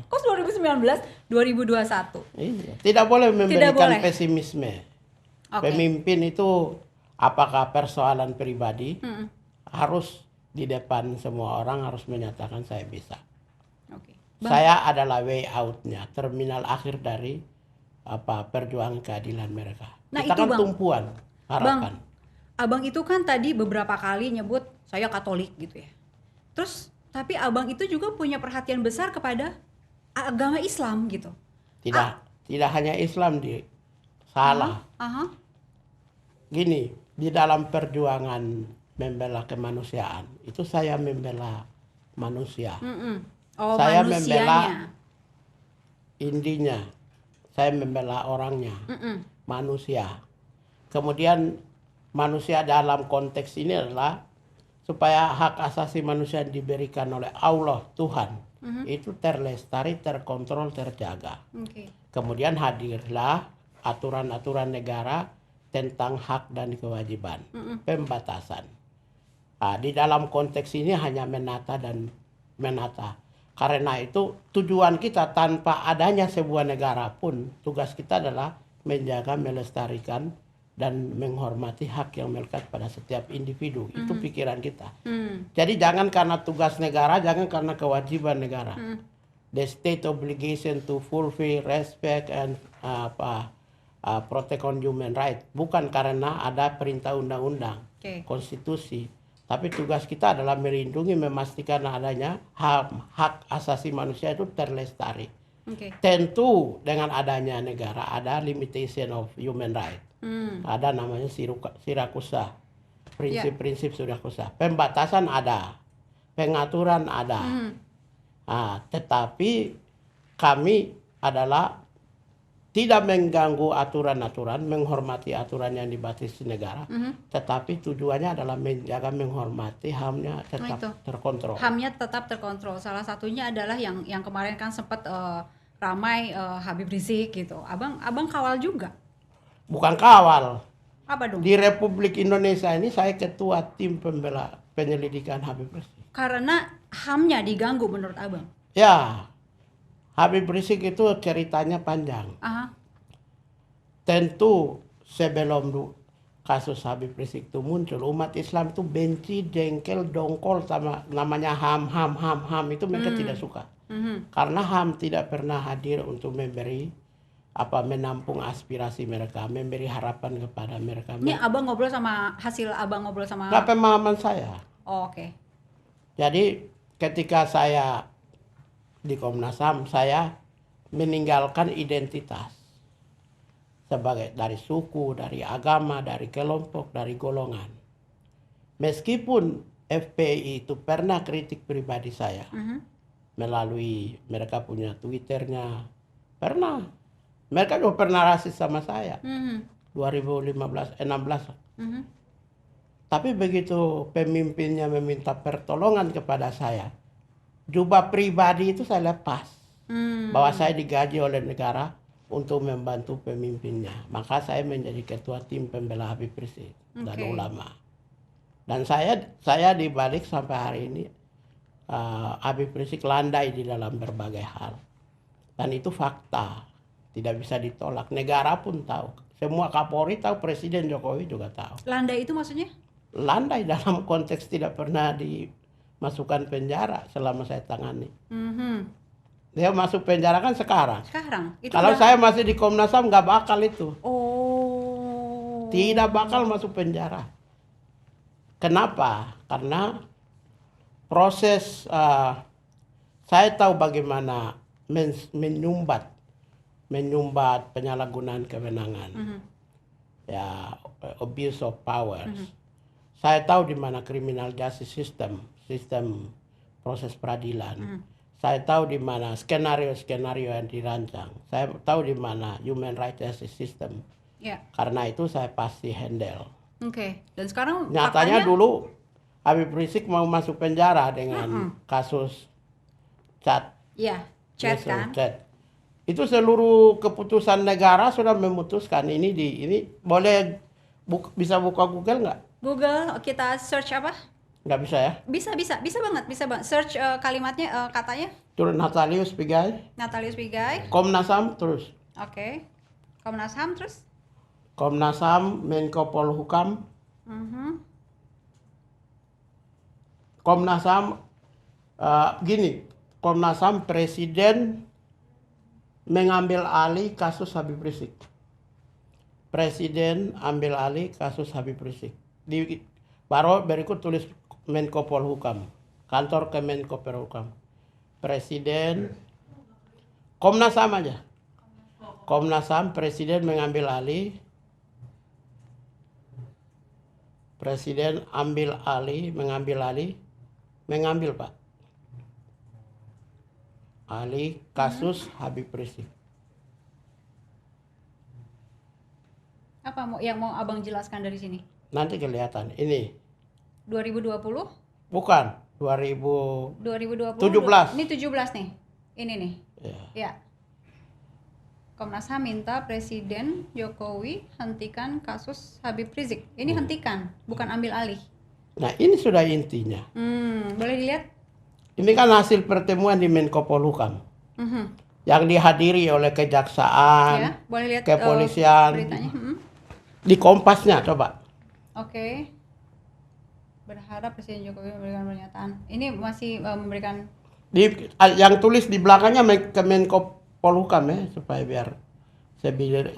Kok 2019? 2021. Iya. Tidak boleh memberikan boleh. pesimisme. Oke. Pemimpin itu apakah persoalan pribadi harus di depan semua orang harus menyatakan saya bisa. Oke. Saya adalah way out-nya, terminal akhir dari perjuangan keadilan mereka. Nah, Kita itu, kan Bang. tumpuan harapan. Abang itu kan tadi beberapa kali nyebut saya Katolik gitu ya. Terus tapi abang itu juga punya perhatian besar kepada agama Islam gitu. Tidak hanya Islam salah. Gini, di dalam perjuangan membela kemanusiaan itu saya membela manusia. Oh, Saya manusianya. membela intinya, saya membela orangnya, manusia. Kemudian manusia dalam konteks ini adalah supaya hak asasi manusia yang diberikan oleh Allah Tuhan itu terlestari, terkontrol, terjaga. Okay. Kemudian hadirlah aturan-aturan negara tentang hak dan kewajiban, pembatasan. Nah, di dalam konteks ini hanya menata dan menata. Karena itu tujuan kita tanpa adanya sebuah negara pun tugas kita adalah menjaga, melestarikan dan menghormati hak yang melekat pada setiap individu. Itu pikiran kita. Jadi jangan karena tugas negara, jangan karena kewajiban negara. The state obligation to fulfill, respect and protect on human right. Bukan karena ada perintah undang-undang, konstitusi. Tapi tugas kita adalah melindungi, memastikan adanya hak asasi manusia itu terlestari. Tentu dengan adanya negara ada limitation of human right. Ada namanya Sirakusa, prinsip-prinsip Sirakusa. Pembatasan ada, pengaturan ada. Tetapi kami adalah tidak mengganggu aturan-aturan, menghormati aturan yang dibatasi negara, tetapi tujuannya adalah menjaga, menghormati HAM-nya tetap terkontrol. HAM-nya tetap terkontrol. Salah satunya adalah yang kemarin kan sempat ramai Habib Rizik gitu. Abang kawal juga? Bukan kawal. Apa dong? Di Republik Indonesia ini saya ketua tim pembela penyelidikan Habib Rizik. Karena HAM-nya diganggu menurut abang? Ya. Habib Rizik itu ceritanya panjang. Tentu sebelum kasus Habib Rizik itu muncul, umat Islam itu benci, jengkel, dongkol sama namanya HAM itu mereka tidak suka. Karena HAM tidak pernah hadir untuk memberi menampung aspirasi mereka, memberi harapan kepada mereka. Ini abang ngobrol sama Nggak pemahaman saya. Oh, oke. Jadi ketika saya di Komnas HAM, saya meninggalkan identitas sebagai dari suku, dari agama, dari kelompok, dari golongan. Meskipun FPI itu pernah kritik pribadi saya melalui mereka punya Twitternya, pernah. Mereka juga pernah rasis sama saya 2015-16. Tapi begitu pemimpinnya meminta pertolongan kepada saya, jubah pribadi itu saya lepas. Bahwa saya digaji oleh negara untuk membantu pemimpinnya. Maka saya menjadi ketua tim pembela Habib Rizik dan ulama. Dan saya dibalik sampai hari ini Habib Rizik landai di dalam berbagai hal. Dan itu fakta. Tidak bisa ditolak. Negara pun tahu. Semua Kapolri tahu, Presiden Jokowi juga tahu. Landai itu maksudnya? Landai dalam konteks tidak pernah dimasukkan penjara selama saya tangani. Dia masuk penjara kan sekarang. Kalau saya masih di Komnas HAM nggak bakal itu. Oh. Tidak bakal masuk penjara. Kenapa? Karena proses saya tahu bagaimana menyumbat penyalahgunaan kewenangan, ya abuse of powers. Saya tahu di mana criminal justice system, sistem proses peradilan. Saya tahu di mana skenario-skenario yang dirancang. Saya tahu di mana human rights justice system. Ya. Karena itu saya pasti handle. Oke. Dan sekarang Nyatanya faktanya, dulu Habib Rizik mau masuk penjara dengan kasus chat. ya, chat Mesum, kan. chat. Itu seluruh keputusan negara sudah memutuskan ini boleh bisa buka Google nggak? Google kita search apa? Nggak bisa ya? Bisa banget. Search kalimatnya, katanya Turun Natalius Pigai, Natalius Pigai. Komnas HAM terus. Oke. Komnas HAM terus. Komnas HAM, Menko Polhukam, Komnas HAM gini, Komnas HAM Presiden mengambil alih kasus Habib Rizik. Presiden ambil alih kasus Habib Rizik. Baru berikut tulis Menko Polhukam, kantor Kemenko Polhukam. Presiden, Komnas HAM aja. Komnas HAM Presiden mengambil alih. Presiden mengambil Pak. Alih kasus Habib Rizik. Apa yang mau Abang jelaskan dari sini? Nanti kelihatan. Ini 2020? bukan 2017. 2020. Ini 17 nih. Ini nih. Ya. Ya. Komnas HAM minta Presiden Jokowi hentikan kasus Habib Rizik. Ini hentikan, bukan ambil alih. Nah ini sudah intinya. Boleh dilihat? Ini kan hasil pertemuan di Menko Polhukam yang dihadiri oleh kejaksaan, Ya, boleh lihat kepolisian, beritanya. di Kompasnya coba. Oke. Berharap Presiden Jokowi memberikan pernyataan. Ini masih memberikan Yang tulis di belakangnya ke Menko Polhukam ya, supaya biar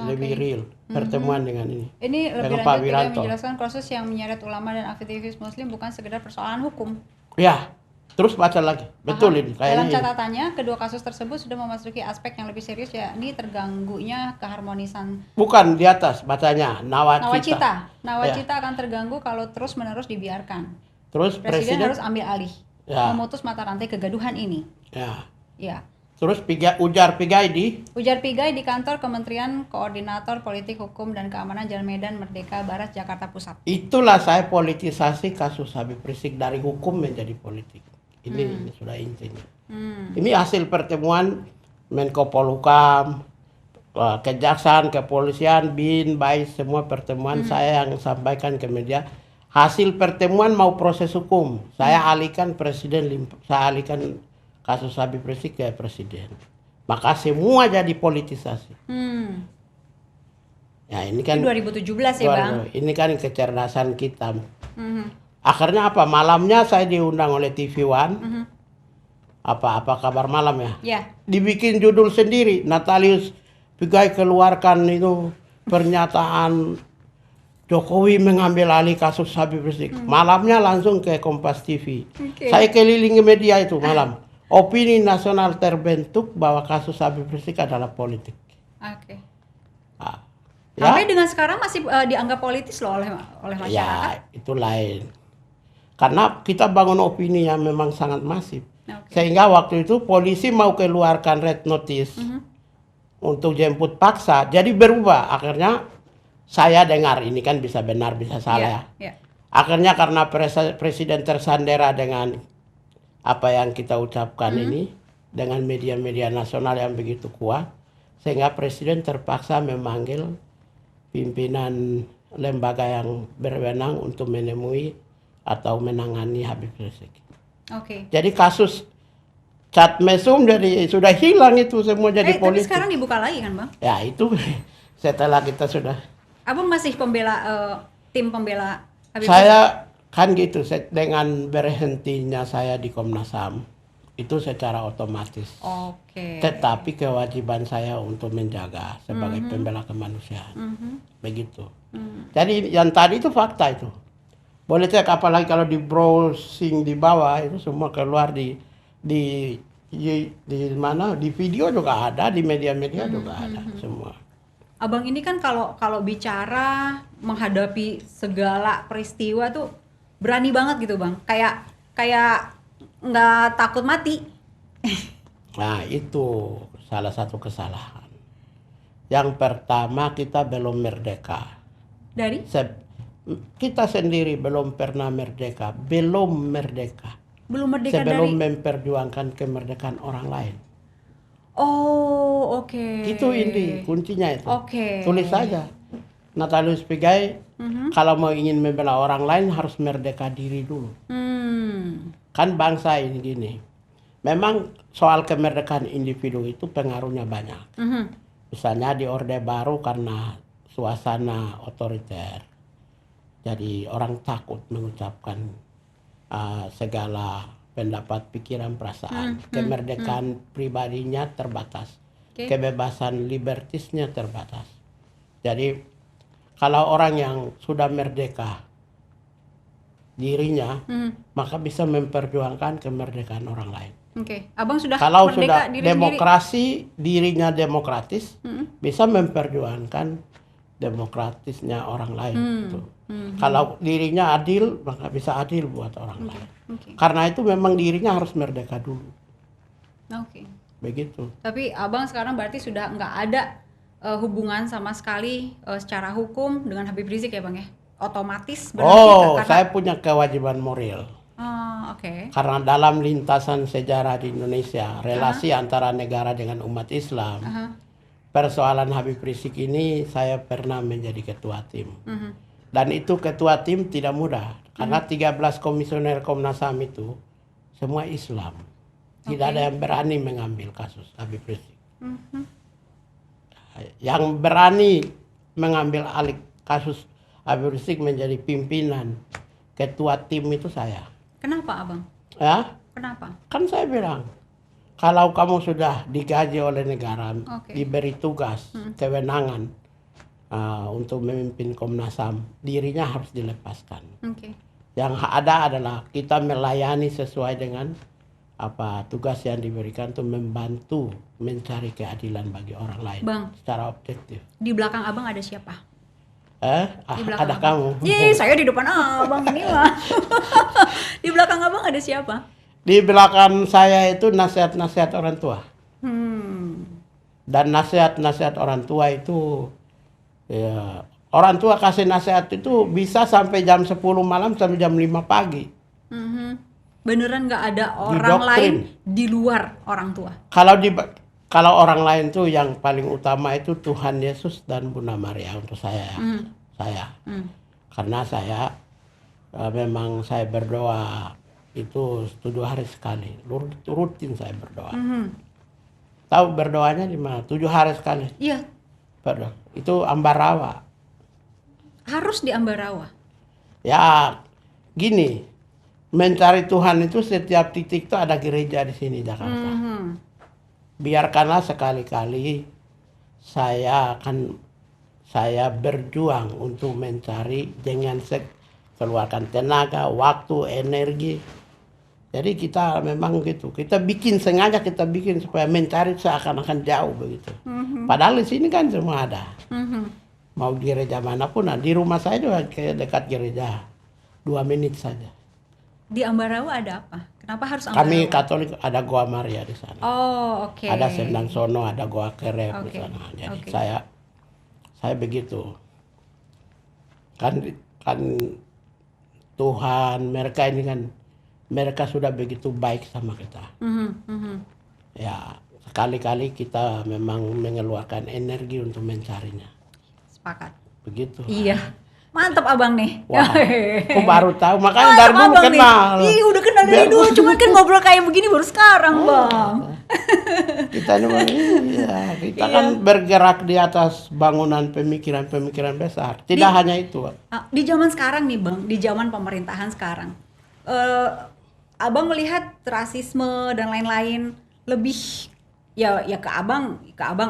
lebih real pertemuan dengan ini. Ini lebih dengan Pak lanjut dia Wiranto. menjelaskan proses yang menyeret ulama dan aktivis muslim bukan sekedar persoalan hukum. Ya, terus baca lagi. Betul ini Dalam kayaknya. Ini. catatannya, kedua kasus tersebut sudah memasuki aspek yang lebih serius, yakni terganggunya keharmonisan Bukan di atas bacanya nawacita. Nawacita akan terganggu kalau terus-menerus dibiarkan. Terus Presiden harus ambil alih, Ya. memutus mata rantai kegaduhan ini. Ya. Ya. Terus ujar Pigai di Ujar Pigai di kantor Kementerian Koordinator Politik Hukum dan Keamanan Jalan Medan Merdeka Barat, Jakarta Pusat. Itulah saya politisasi kasus Habib Rizik dari hukum menjadi politik. Ini sudah intinya. Ini hasil pertemuan Menko Polhukam, Kejaksaan, Kepolisian, BIN, BAIS, semua pertemuan saya yang sampaikan ke media. Hasil pertemuan mau proses hukum. Saya alihkan saya alihkan kasus Habib Rizik ke Presiden. Maka semua jadi politisasi. Ya ini kan Itu 2017 ya Bang? Ini kan kecerdasan kita. Akhirnya apa? Malamnya saya diundang oleh TV One. Apa kabar malam ya? Ya. Dibikin judul sendiri. Natalius Pigai keluarkan itu pernyataan Jokowi mengambil alih kasus Habib Rizik. Malamnya langsung ke Kompas TV. Oke. Saya kelilingi media itu malam. Opini nasional terbentuk bahwa kasus Habib Rizik adalah politik. Oke. Ah, Sampai dengan sekarang masih dianggap politis loh oleh masyarakat. Ya, itu lain. Karena kita bangun opini yang memang sangat masif. Oke. Sehingga waktu itu polisi mau keluarkan red notice untuk jemput paksa. Jadi berubah. Akhirnya saya dengar, ini kan bisa benar, bisa salah. Ya. Akhirnya karena presiden tersandera dengan apa yang kita ucapkan ini, dengan media-media nasional yang begitu kuat, sehingga presiden terpaksa memanggil pimpinan lembaga yang berwenang untuk menemui atau menangani Habib Rizik. Oke. Jadi kasus chat mesum jadi sudah hilang, itu semua jadi Tapi politik. sekarang dibuka lagi kan Bang? Ya itu setelah kita sudah. Abang masih tim pembela Habib Rizik? Saya kan gitu, dengan berhentinya saya di Komnas HAM itu secara otomatis. Oke. Tetapi kewajiban saya untuk menjaga sebagai pembela kemanusiaan. Begitu. Jadi yang tadi itu fakta itu. Boleh cek, apalagi kalau di browsing di bawah itu semua keluar di di mana, di video juga ada, di media-media juga ada semua. Abang ini kan kalau kalau bicara menghadapi segala peristiwa tuh berani banget gitu bang, kayak kayak nggak takut mati. Nah, itu salah satu kesalahan. Yang pertama, kita belum merdeka. Dari Kita sendiri belum pernah merdeka, belum merdeka. belum merdeka Sebelum dari. memperjuangkan kemerdekaan orang lain. Oh oke. Itu inti kuncinya itu. Oke. Tulis saja. Natalius Pigai, kalau mau ingin membela orang lain harus merdeka diri dulu. Kan bangsa ini gini. Memang soal kemerdekaan individu itu pengaruhnya banyak. Misalnya di Orde Baru karena suasana otoriter. Jadi orang takut mengucapkan segala pendapat, pikiran, perasaan. Kemerdekaan pribadinya terbatas. Oke. Kebebasan libertisnya terbatas. Jadi kalau orang yang sudah merdeka dirinya, maka bisa memperjuangkan kemerdekaan orang lain. Oke. Abang sudah Kalau merdeka sudah diri sendiri. demokrasi, dirinya demokratis, bisa memperjuangkan demokratisnya orang lain. Gitu. Kalau dirinya adil, maka bisa adil buat orang lain. Oke. Karena itu memang dirinya harus merdeka dulu. Oke. Begitu. Tapi abang sekarang berarti sudah nggak ada hubungan sama sekali secara hukum dengan Habib Rizik ya bang ya? Otomatis berarti Oh, karena. saya punya kewajiban moral. Oh, oke. Karena dalam lintasan sejarah di Indonesia, relasi antara negara dengan umat Islam, persoalan Habib Rizik ini saya pernah menjadi ketua tim. Dan itu ketua tim tidak mudah. Karena 13 komisioner Komnas HAM itu semua Islam. Tidak ada yang berani mengambil kasus Habib Rizik. Yang berani mengambil alih kasus Habib Rizik menjadi pimpinan ketua tim itu saya. Kenapa abang? Ya, Kenapa? kan saya bilang, kalau kamu sudah digaji oleh negara, diberi tugas, kewenangan untuk memimpin Komnas HAM, dirinya harus dilepaskan. Oke. Yang ada adalah kita melayani sesuai dengan apa tugas yang diberikan untuk membantu mencari keadilan bagi orang lain. Bang, secara objektif. di belakang abang ada siapa? Di belakang Ada abang. kamu. Yeay, saya di depan abang ini mah. Di belakang abang ada siapa? Di belakang saya itu nasihat-nasihat orang tua. Dan nasihat-nasihat orang tua itu, ya, orang tua kasih nasihat itu bisa sampai jam 10 malam sampai jam 5 pagi. Beneran nggak ada orang Didoktrin. lain di luar orang tua? Kalau orang lain tuh yang paling utama itu Tuhan Yesus dan Bunda Maria untuk saya. Karena saya memang saya berdoa itu 7 hari sekali. Rutin saya berdoa. Tahu berdoanya di mana? 7 hari sekali. Iya, Berdoa. Itu Ambarawa. harus di Ambarawa. Ya, gini. Mencari Tuhan itu setiap titik itu ada gereja di sini Jakarta. Biarkanlah sekali-kali saya berjuang untuk mencari dengan keluarkan tenaga, waktu, energi. Jadi kita memang gitu. Kita sengaja bikin supaya mencari seakan-akan jauh begitu. Padahal di sini kan semua ada. Mau gereja manapun, di rumah saya juga kayak dekat gereja. 2 menit saja. Di Ambarawa ada apa? Kenapa harus Ambarawa? Kami Katolik ada Goa Maria di sana. Oh, oke. Ada Sendang Sono, ada Goa Kerep di Oke. sana. Jadi Oke. saya begitu. Kan Tuhan, mereka sudah begitu baik sama kita. Ya, sekali-kali kita memang mengeluarkan energi untuk mencarinya. Sepakat. Begitu. Iya. Mantap abang nih. Wah, aku baru tahu. Makanya Mantap dari dulu abang nih. kenal. Ih, udah kenal dari dulu. Cuman kan ngobrol kayak begini baru sekarang, Bang. Kita ini kita kan bergerak di atas bangunan pemikiran-pemikiran besar. Tidak hanya itu. Di zaman sekarang nih, Bang, di zaman pemerintahan sekarang. Abang melihat rasisme dan lain-lain lebih ya ke abang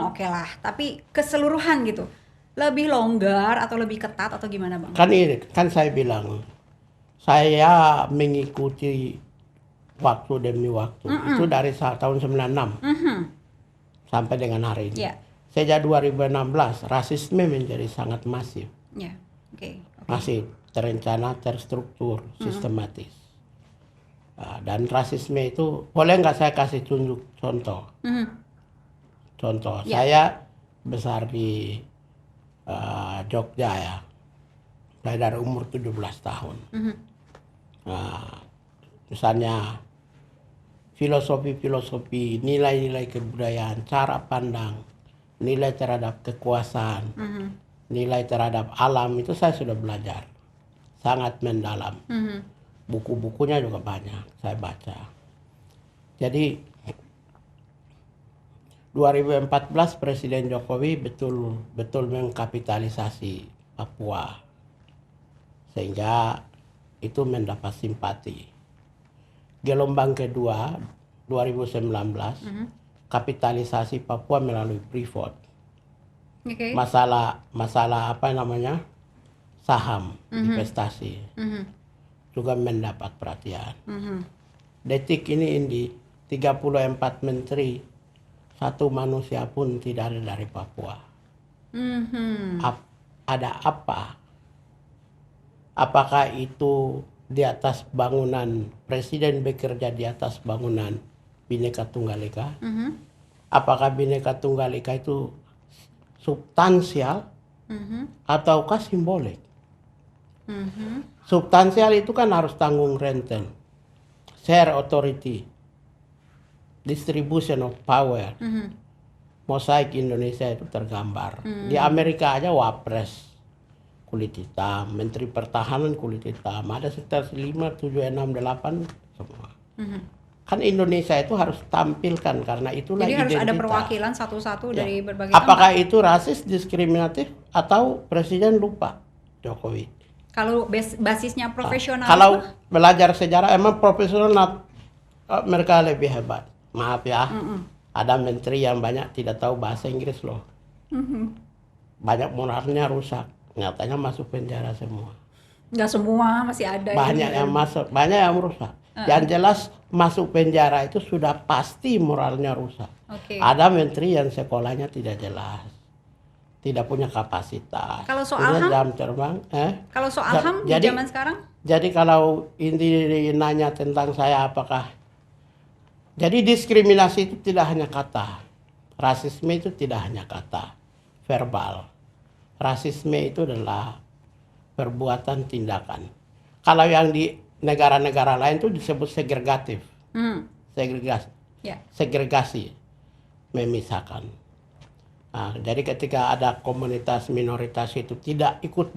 oke lah, tapi keseluruhan gitu. Lebih longgar atau lebih ketat atau gimana, Bang? Kan saya bilang Saya mengikuti waktu demi waktu. Itu dari tahun 96 sampai dengan hari ini. Ya. Sejak 2016, rasisme menjadi sangat masif. Ya. Oke. Masih terencana, terstruktur, sistematis. Dan rasisme itu, boleh nggak saya kasih tunjuk contoh? Contoh, saya besar di Jogja ya. Saya dari umur 17 tahun. Misalnya filosofi-filosofi, nilai-nilai kebudayaan, cara pandang, nilai terhadap kekuasaan, nilai terhadap alam itu saya sudah belajar. Sangat mendalam. Buku-bukunya juga banyak saya baca. Jadi 2014 Presiden Jokowi betul mengkapitalisasi Papua. Sehingga itu mendapat simpati. Gelombang kedua 2019 kapitalisasi Papua melalui Freeport. Oke. Masalah apa namanya? Saham, investasi. Juga mendapat perhatian. Detik ini 34 menteri, satu manusia pun tidak ada dari Papua. Ada apa? Apakah itu di atas bangunan, presiden bekerja di atas bangunan Bhinneka Tunggal Ika? Apakah Bhinneka Tunggal Ika itu substansial ataukah simbolik? Substansial itu kan harus tanggung renten, share authority, distribution of power. Mosaik Indonesia itu tergambar. Di Amerika aja wapres kulit hitam, menteri pertahanan kulit hitam, ada sekitar 5, 7, 6, 8 semua. Kan Indonesia itu harus tampilkan karena itulah Jadi harus identitas. ada perwakilan satu-satu dari berbagai Apakah tempat. itu rasis, diskriminatif, atau presiden lupa Jokowi? Kalau basisnya profesional. Kalau belajar sejarah emang profesional mereka lebih hebat. Maaf ya, ada menteri yang banyak tidak tahu bahasa Inggris loh. Banyak moralnya rusak. Nyatanya masuk penjara semua. Nggak semua, masih ada. Banyak yang masuk, banyak yang rusak. Yang jelas masuk penjara itu sudah pasti moralnya rusak. Oke. Ada menteri yang sekolahnya tidak jelas, tidak punya kapasitas. Kalau soal punya HAM? jam terbang, Kalau soal HAM di zaman sekarang? Jadi kalau inti nanya tentang saya apakah, jadi diskriminasi itu tidak hanya kata, rasisme itu tidak hanya kata, verbal. Rasisme itu adalah perbuatan tindakan. Kalau yang di negara-negara lain itu disebut segregatif. Segregasi. Segregasi. Memisahkan. Nah, jadi ketika ada komunitas minoritas itu tidak ikut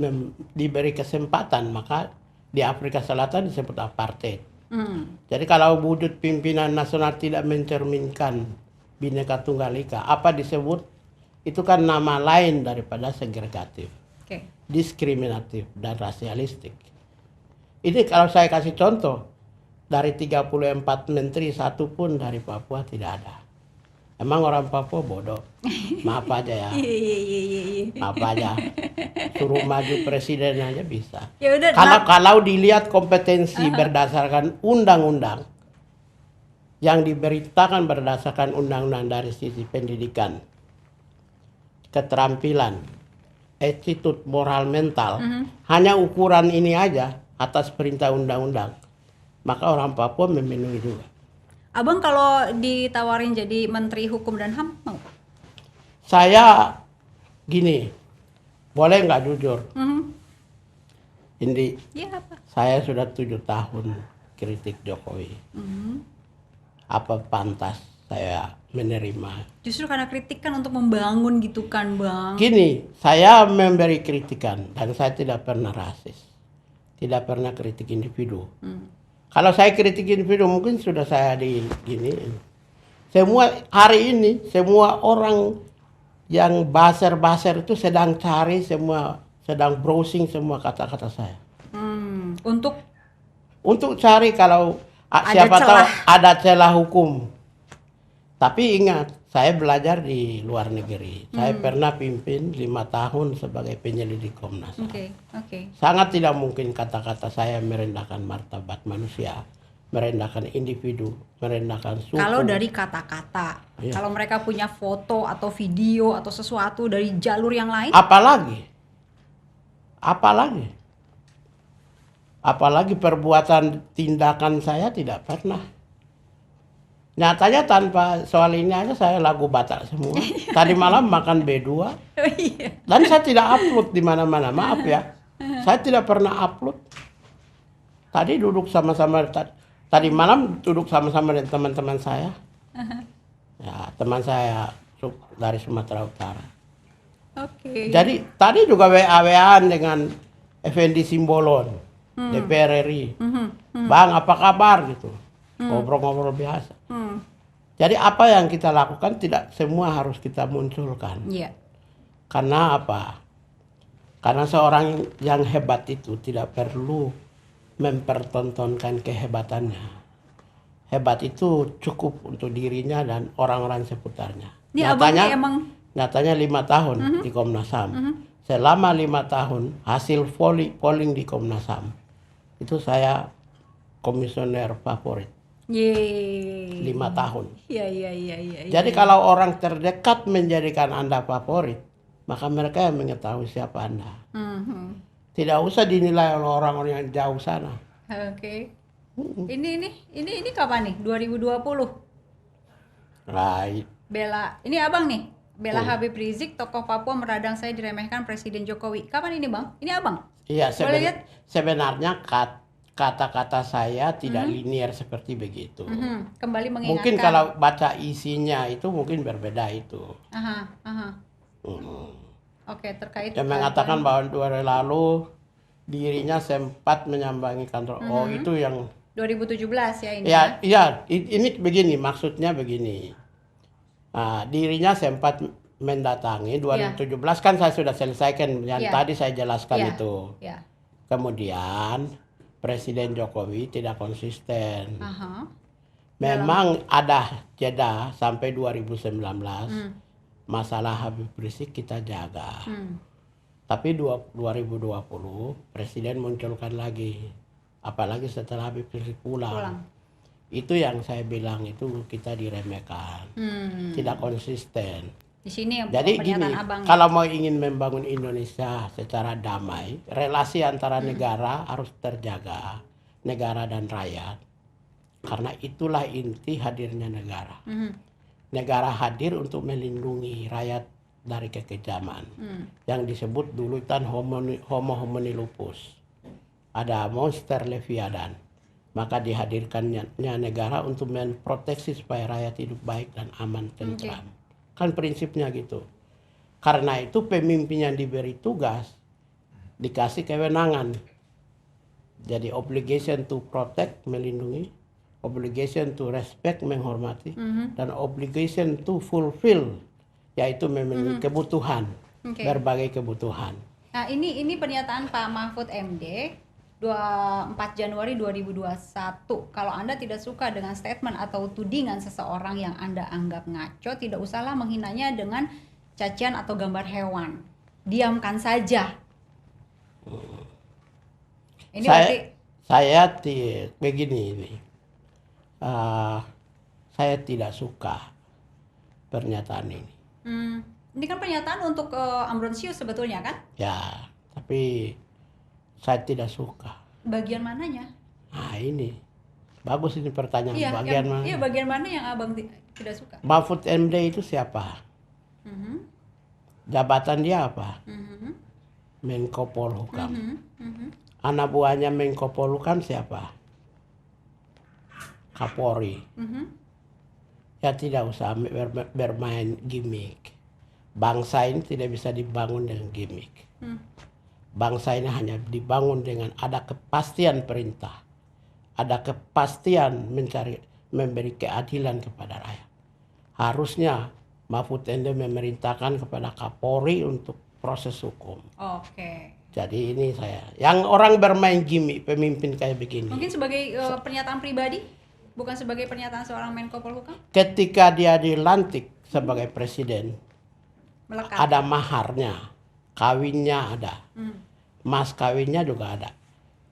diberi kesempatan, maka di Afrika Selatan disebut apartheid. Jadi kalau wujud pimpinan nasional tidak mencerminkan Bhinneka Tunggal Ika, apa disebut? Itu kan nama lain daripada segregatif, diskriminatif, dan rasialistik. Ini kalau saya kasih contoh, dari 34 menteri, satu pun dari Papua tidak ada. Emang orang Papua bodoh? Maaf aja ya. Maaf aja. Suruh maju presiden aja bisa. Yaudah, kalau dilihat kompetensi berdasarkan undang-undang, yang diberitakan berdasarkan undang-undang dari sisi pendidikan, keterampilan, attitude, moral, mental, hanya ukuran ini aja atas perintah undang-undang, maka orang Papua memenuhi juga. Abang kalau ditawarin jadi Menteri Hukum dan HAM mau? Saya gini, boleh nggak jujur? Ini apa? Saya sudah 7 tahun kritik Jokowi. Apa pantas saya menerima? Justru karena kritik kan untuk membangun gitu kan, Bang. Gini, saya memberi kritikan dan saya tidak pernah rasis. Tidak pernah kritik individu. Kalau saya kritik individu mungkin sudah saya diginiin. Semua hari ini, semua orang yang baser-baser itu sedang cari sedang browsing semua kata-kata saya. Untuk cari kalau siapa tahu ada celah hukum. Tapi ingat, Saya belajar di luar negeri. Saya pernah pimpin 5 tahun sebagai penyelidik Komnas HAM. Oke. Sangat tidak mungkin kata-kata saya merendahkan martabat manusia, merendahkan individu, merendahkan suku. Kalau dari kata-kata, Iya. kalau mereka punya foto atau video atau sesuatu dari jalur yang lain, apalagi perbuatan tindakan saya tidak pernah. Nyatanya tanpa soal ini aja saya lagu Batak semua. Tadi malam makan B2 oh iya. dan saya tidak upload di mana-mana. Maaf ya. Saya tidak pernah upload. Tadi duduk sama-sama tadi malam duduk sama-sama dengan teman-teman saya. Ya, teman saya dari Sumatera Utara. Oke. Jadi tadi juga WA-WA-an dengan Effendi Simbolon, DPR RI. Bang, apa kabar gitu. Ngobrol-ngobrol biasa. Jadi apa yang kita lakukan tidak semua harus kita munculkan. Iya. Karena apa? Karena seorang yang hebat itu tidak perlu mempertontonkan kehebatannya. Hebat itu cukup untuk dirinya dan orang-orang seputarnya. Ini abang nih emang Nyatanya 5 tahun di Komnas HAM. Selama 5 tahun hasil polling di Komnas HAM itu saya komisioner favorit. Yeay. 5 tahun. Iya. Jadi kalau orang terdekat menjadikan Anda favorit, maka mereka yang mengetahui siapa Anda. Tidak usah dinilai oleh orang-orang yang jauh sana. Oke. Ini kapan nih? 2020. Right. Bela, ini abang nih. Bela Habib Rizik, tokoh Papua meradang saya diremehkan Presiden Jokowi. Kapan ini bang? Ini abang? Iya, Boleh lihat? sebenarnya kata-kata saya tidak linear seperti begitu. Kembali mengingatkan. Mungkin kalau baca isinya itu mungkin berbeda itu. Aha. Oke, terkait. Yang mengatakan bahwa 2 hari lalu dirinya sempat menyambangi kantor. Oh, itu yang 2017 ya ini. Iya, ini begini, maksudnya begini. Dirinya sempat mendatangi 2017 kan saya sudah selesaikan yang tadi saya jelaskan itu. Ya. Kemudian Presiden Jokowi tidak konsisten. Aha. Memang ada jeda sampai 2019. Masalah Habib Rizik kita jaga. Tapi 2020 Presiden munculkan lagi. Apalagi setelah Habib Rizik pulang. Itu yang saya bilang itu kita diremehkan. Tidak konsisten. Di sini Jadi pernyataan gini, abang. kalau mau ingin membangun Indonesia secara damai, relasi antara negara harus terjaga, negara dan rakyat. Karena itulah inti hadirnya negara. Negara hadir untuk melindungi rakyat dari kekejaman. Yang disebut dulu kan homo homini lupus. Ada monster leviathan. Maka dihadirkannya negara untuk memproteksi supaya rakyat hidup baik dan aman tentram. Kan prinsipnya gitu. Karena itu pemimpin yang diberi tugas dikasih kewenangan. Jadi obligation to protect, melindungi, obligation to respect, menghormati, dan obligation to fulfill, yaitu memenuhi kebutuhan, berbagai kebutuhan. Nah ini pernyataan Pak Mahfud MD 4 Januari 2021. Kalau Anda tidak suka dengan statement atau tudingan seseorang yang Anda anggap ngaco, tidak usahlah menghinanya dengan cacian atau gambar hewan. Diamkan saja. Ini saya begini ini. Saya tidak suka pernyataan ini. Ini kan pernyataan untuk Ambrosius sebetulnya kan? Ya, tapi saya tidak suka. Bagian mananya? Nah ini, bagus ini pertanyaan. Mana? Iya, bagian mana yang abang tidak suka? Mahfud MD itu siapa? Jabatan dia apa? Menko Polhukam. Anak buahnya Menko Polhukam siapa? Kapolri. Ya tidak usah bermain gimmick. Bangsa ini tidak bisa dibangun dengan gimmick. Bangsa ini hanya dibangun dengan ada kepastian perintah, ada kepastian memberi keadilan kepada rakyat. Harusnya Mahfud MD memerintahkan kepada Kapolri untuk proses hukum. Oke. Jadi ini saya, yang orang bermain gimmick pemimpin kayak begini. Mungkin sebagai pernyataan pribadi, bukan sebagai pernyataan seorang Menko Polhukam? Ketika dia dilantik sebagai presiden. Melekat. Ada maharnya, kawinnya ada, Hmm. mas kawinnya juga ada.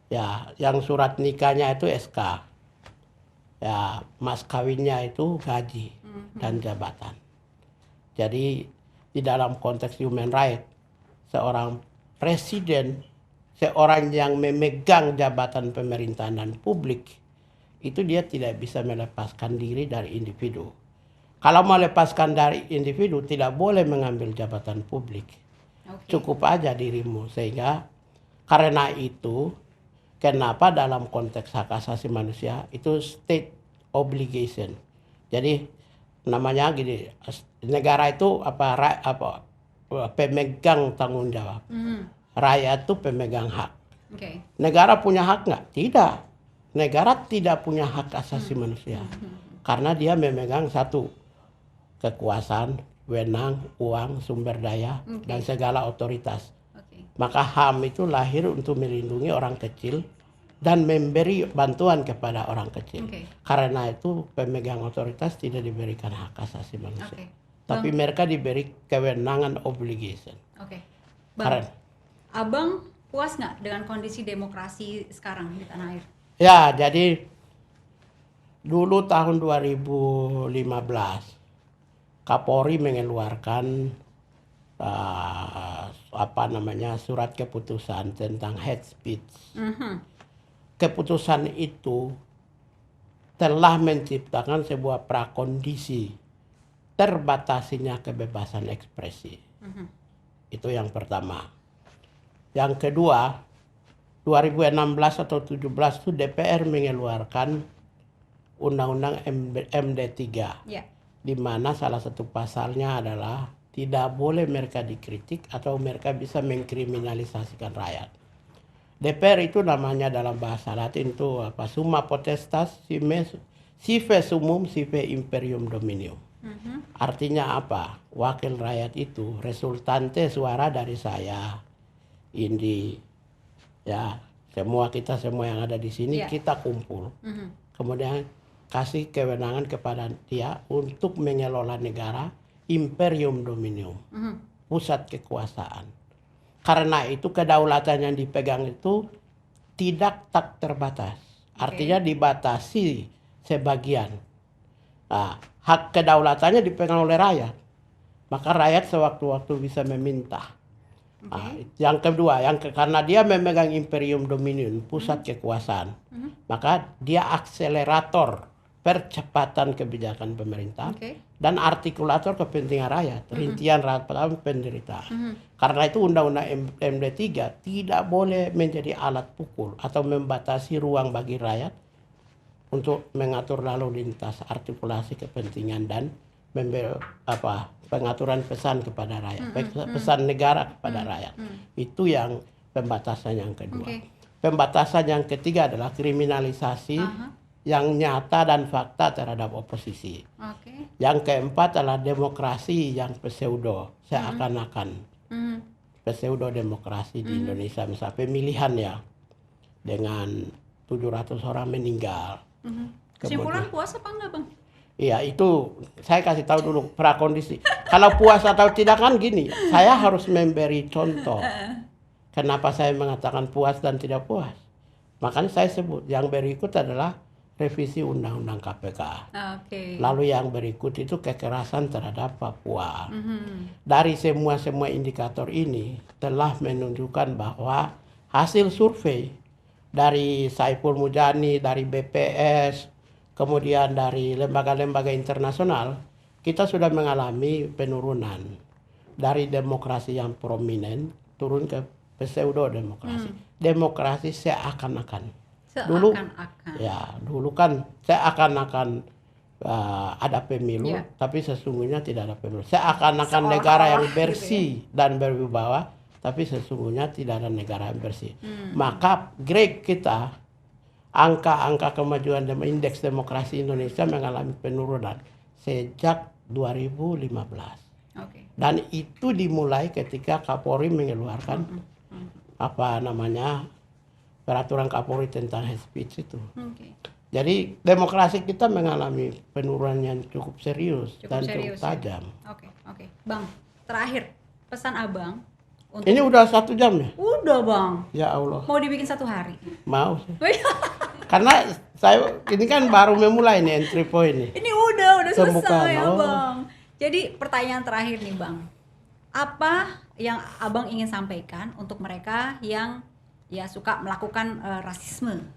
Ya, yang surat nikahnya itu SK. Ya, mas kawinnya itu gaji dan jabatan. Jadi di dalam konteks human right, seorang presiden, seorang yang memegang jabatan pemerintahan dan publik, itu dia tidak bisa melepaskan diri dari individu. Kalau melepaskan dari individu, tidak boleh mengambil jabatan publik. Oke. Cukup aja dirimu. Sehingga karena itu, kenapa dalam konteks hak asasi manusia itu state obligation. Jadi namanya gini, negara itu pemegang tanggung jawab. Rakyat itu pemegang hak. Oke. Negara punya hak nggak? Tidak. Negara tidak punya hak asasi manusia. Karena dia memegang satu, kekuasaan, wewenang, uang, sumber daya, dan segala otoritas. Oke. Maka HAM itu lahir untuk melindungi orang kecil dan memberi bantuan kepada orang kecil. Oke. Karena itu pemegang otoritas tidak diberikan hak asasi manusia. Oke. Tapi mereka diberi kewenangan obligation. Oke. Karena Abang puas nggak dengan kondisi demokrasi sekarang di tanah air? ya, jadi dulu tahun 2015 Kapolri mengeluarkan surat keputusan tentang hate speech. Keputusan itu telah menciptakan sebuah prakondisi terbatasinya kebebasan ekspresi. Itu yang pertama. Yang kedua, 2016 atau 17 itu DPR mengeluarkan Undang-Undang MD3. Ya. Di mana salah satu pasalnya adalah tidak boleh mereka dikritik atau mereka bisa mengkriminalisasikan rakyat. DPR itu namanya dalam bahasa Latin itu summa potestas sive summum sive imperium dominium. Artinya apa? Wakil rakyat itu resultante suara dari saya, Indi, ya kita semua yang ada di sini kita kumpul. Kemudian kasih kewenangan kepada dia untuk mengelola negara, imperium dominium, pusat kekuasaan. Karena itu kedaulatan yang dipegang itu tidak tak terbatas. Artinya dibatasi sebagian. Nah, hak kedaulatannya dipegang oleh rakyat. Maka rakyat sewaktu-waktu bisa meminta. Nah, yang kedua, karena dia memegang imperium dominium, pusat kekuasaan, maka dia akselerator percepatan kebijakan pemerintah dan artikulator kepentingan rakyat, rintian rakyat penderitaan. Karena itu Undang-Undang MD3 tidak boleh menjadi alat pukul atau membatasi ruang bagi rakyat untuk mengatur lalu lintas, artikulasi kepentingan dan pengaturan pesan kepada rakyat, pesan negara kepada rakyat. Itu yang pembatasan yang kedua. Pembatasan yang ketiga adalah kriminalisasi yang nyata dan fakta terhadap oposisi. Yang keempat adalah demokrasi yang pseudo, seakan-akan pseudo demokrasi di Indonesia, misalnya pemilihan ya dengan 700 orang meninggal. Kesimpulan puas apa enggak, Bang? Iya, itu saya kasih tahu dulu prakondisi. Kalau puas atau tidak kan gini, saya harus memberi contoh. Kenapa saya mengatakan puas dan tidak puas? Makanya saya sebut yang berikut adalah revisi Undang-Undang KPK. Lalu yang berikut itu kekerasan terhadap Papua. Dari semua indikator ini telah menunjukkan bahwa hasil survei dari Saiful Mujani, dari BPS, kemudian dari lembaga-lembaga internasional, kita sudah mengalami penurunan dari demokrasi yang prominent turun ke pseudo demokrasi. Demokrasi seakan-akan. Dulu kan seakan-akan ada pemilu, tapi sesungguhnya tidak ada pemilu. Seakan-akan negara yang bersih dan berwibawa, tapi sesungguhnya tidak ada negara yang bersih. Maka grade kita, angka-angka kemajuan dan indeks demokrasi Indonesia mengalami penurunan sejak 2015. Dan itu dimulai ketika Kapolri mengeluarkan peraturan Kapolri tentang hate speech itu. Jadi demokrasi kita mengalami penurunan yang cukup serius dan cukup Cukup serius ya. tajam. Oke. Bang, terakhir pesan Abang untuk Ini udah 1 jam ya? udah Bang. Ya Allah, Mau dibikin 1 hari. mau sih. Karena saya ini kan baru memulai nih entry point nih. Ini udah selesai Pembukaan, oh. Abang. Jadi pertanyaan terakhir nih Bang. Apa yang Abang ingin sampaikan untuk mereka yang ya suka melakukan rasisme?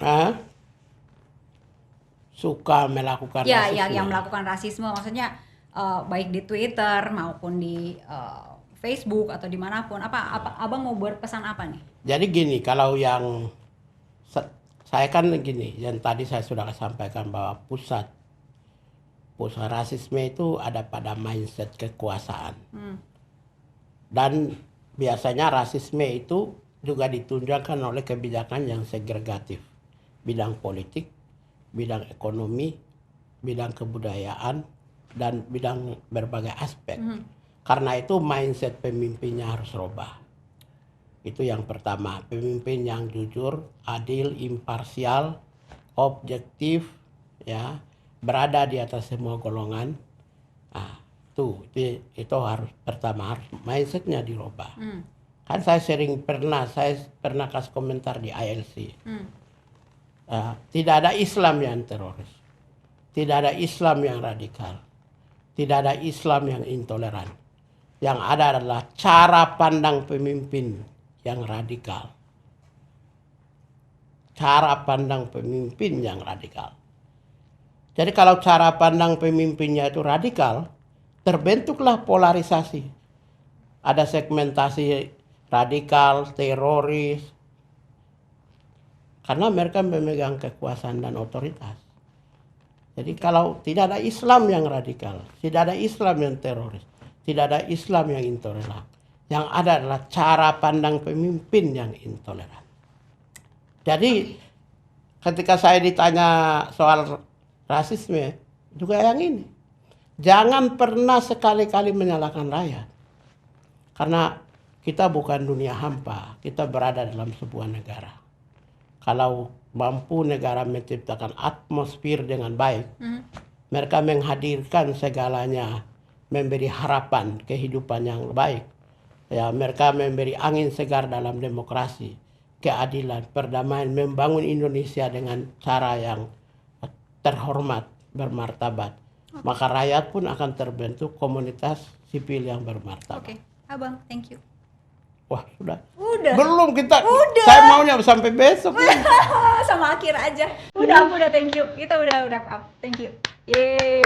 Hah? Suka melakukan Ya, rasisme. yang melakukan rasisme maksudnya baik di Twitter maupun di Facebook atau dimanapun. Apa Abang mau berpesan apa nih? Jadi gini, kalau yang saya kan gini, yang tadi saya sudah sampaikan bahwa pusat rasisme itu ada pada mindset kekuasaan. Dan biasanya rasisme itu juga ditunjukkan oleh kebijakan yang segregatif. Bidang politik, bidang ekonomi, bidang kebudayaan, dan bidang berbagai aspek. Karena itu mindset pemimpinnya harus rubah. Itu yang pertama, pemimpin yang jujur, adil, imparsial, objektif, ya, berada di atas semua golongan. Nah, itu harus pertama, harus mindsetnya dirubah. Kan saya pernah kasih komentar di ILC. Tidak ada Islam yang teroris, tidak ada Islam yang radikal, tidak ada Islam yang intoleran. Yang ada adalah cara pandang pemimpin yang radikal. Cara pandang pemimpin yang radikal. Jadi kalau cara pandang pemimpinnya itu radikal, terbentuklah polarisasi. Ada segmentasi radikal, teroris. Karena mereka memegang kekuasaan dan otoritas. Jadi kalau tidak ada Islam yang radikal, tidak ada Islam yang teroris, tidak ada Islam yang intoleran. Yang ada adalah cara pandang pemimpin yang intoleran. Jadi ketika saya ditanya soal rasisme, juga yang ini. Jangan pernah sekali-kali menyalahkan rakyat. Karena kita bukan dunia hampa, kita berada dalam sebuah negara. Kalau mampu negara menciptakan atmosfer dengan baik, mereka menghadirkan segalanya, memberi harapan kehidupan yang baik. Ya, mereka memberi angin segar dalam demokrasi, keadilan, perdamaian, membangun Indonesia dengan cara yang terhormat, bermartabat. Maka rakyat pun akan terbentuk komunitas sipil yang bermartabat. Oke, Abang, thank you. Wah, sudah. Udah. Belum kita. Udah. Saya maunya sampai besok. Sama akhir aja. Udah, thank you. Kita udah wrap up. Thank you. Yeay.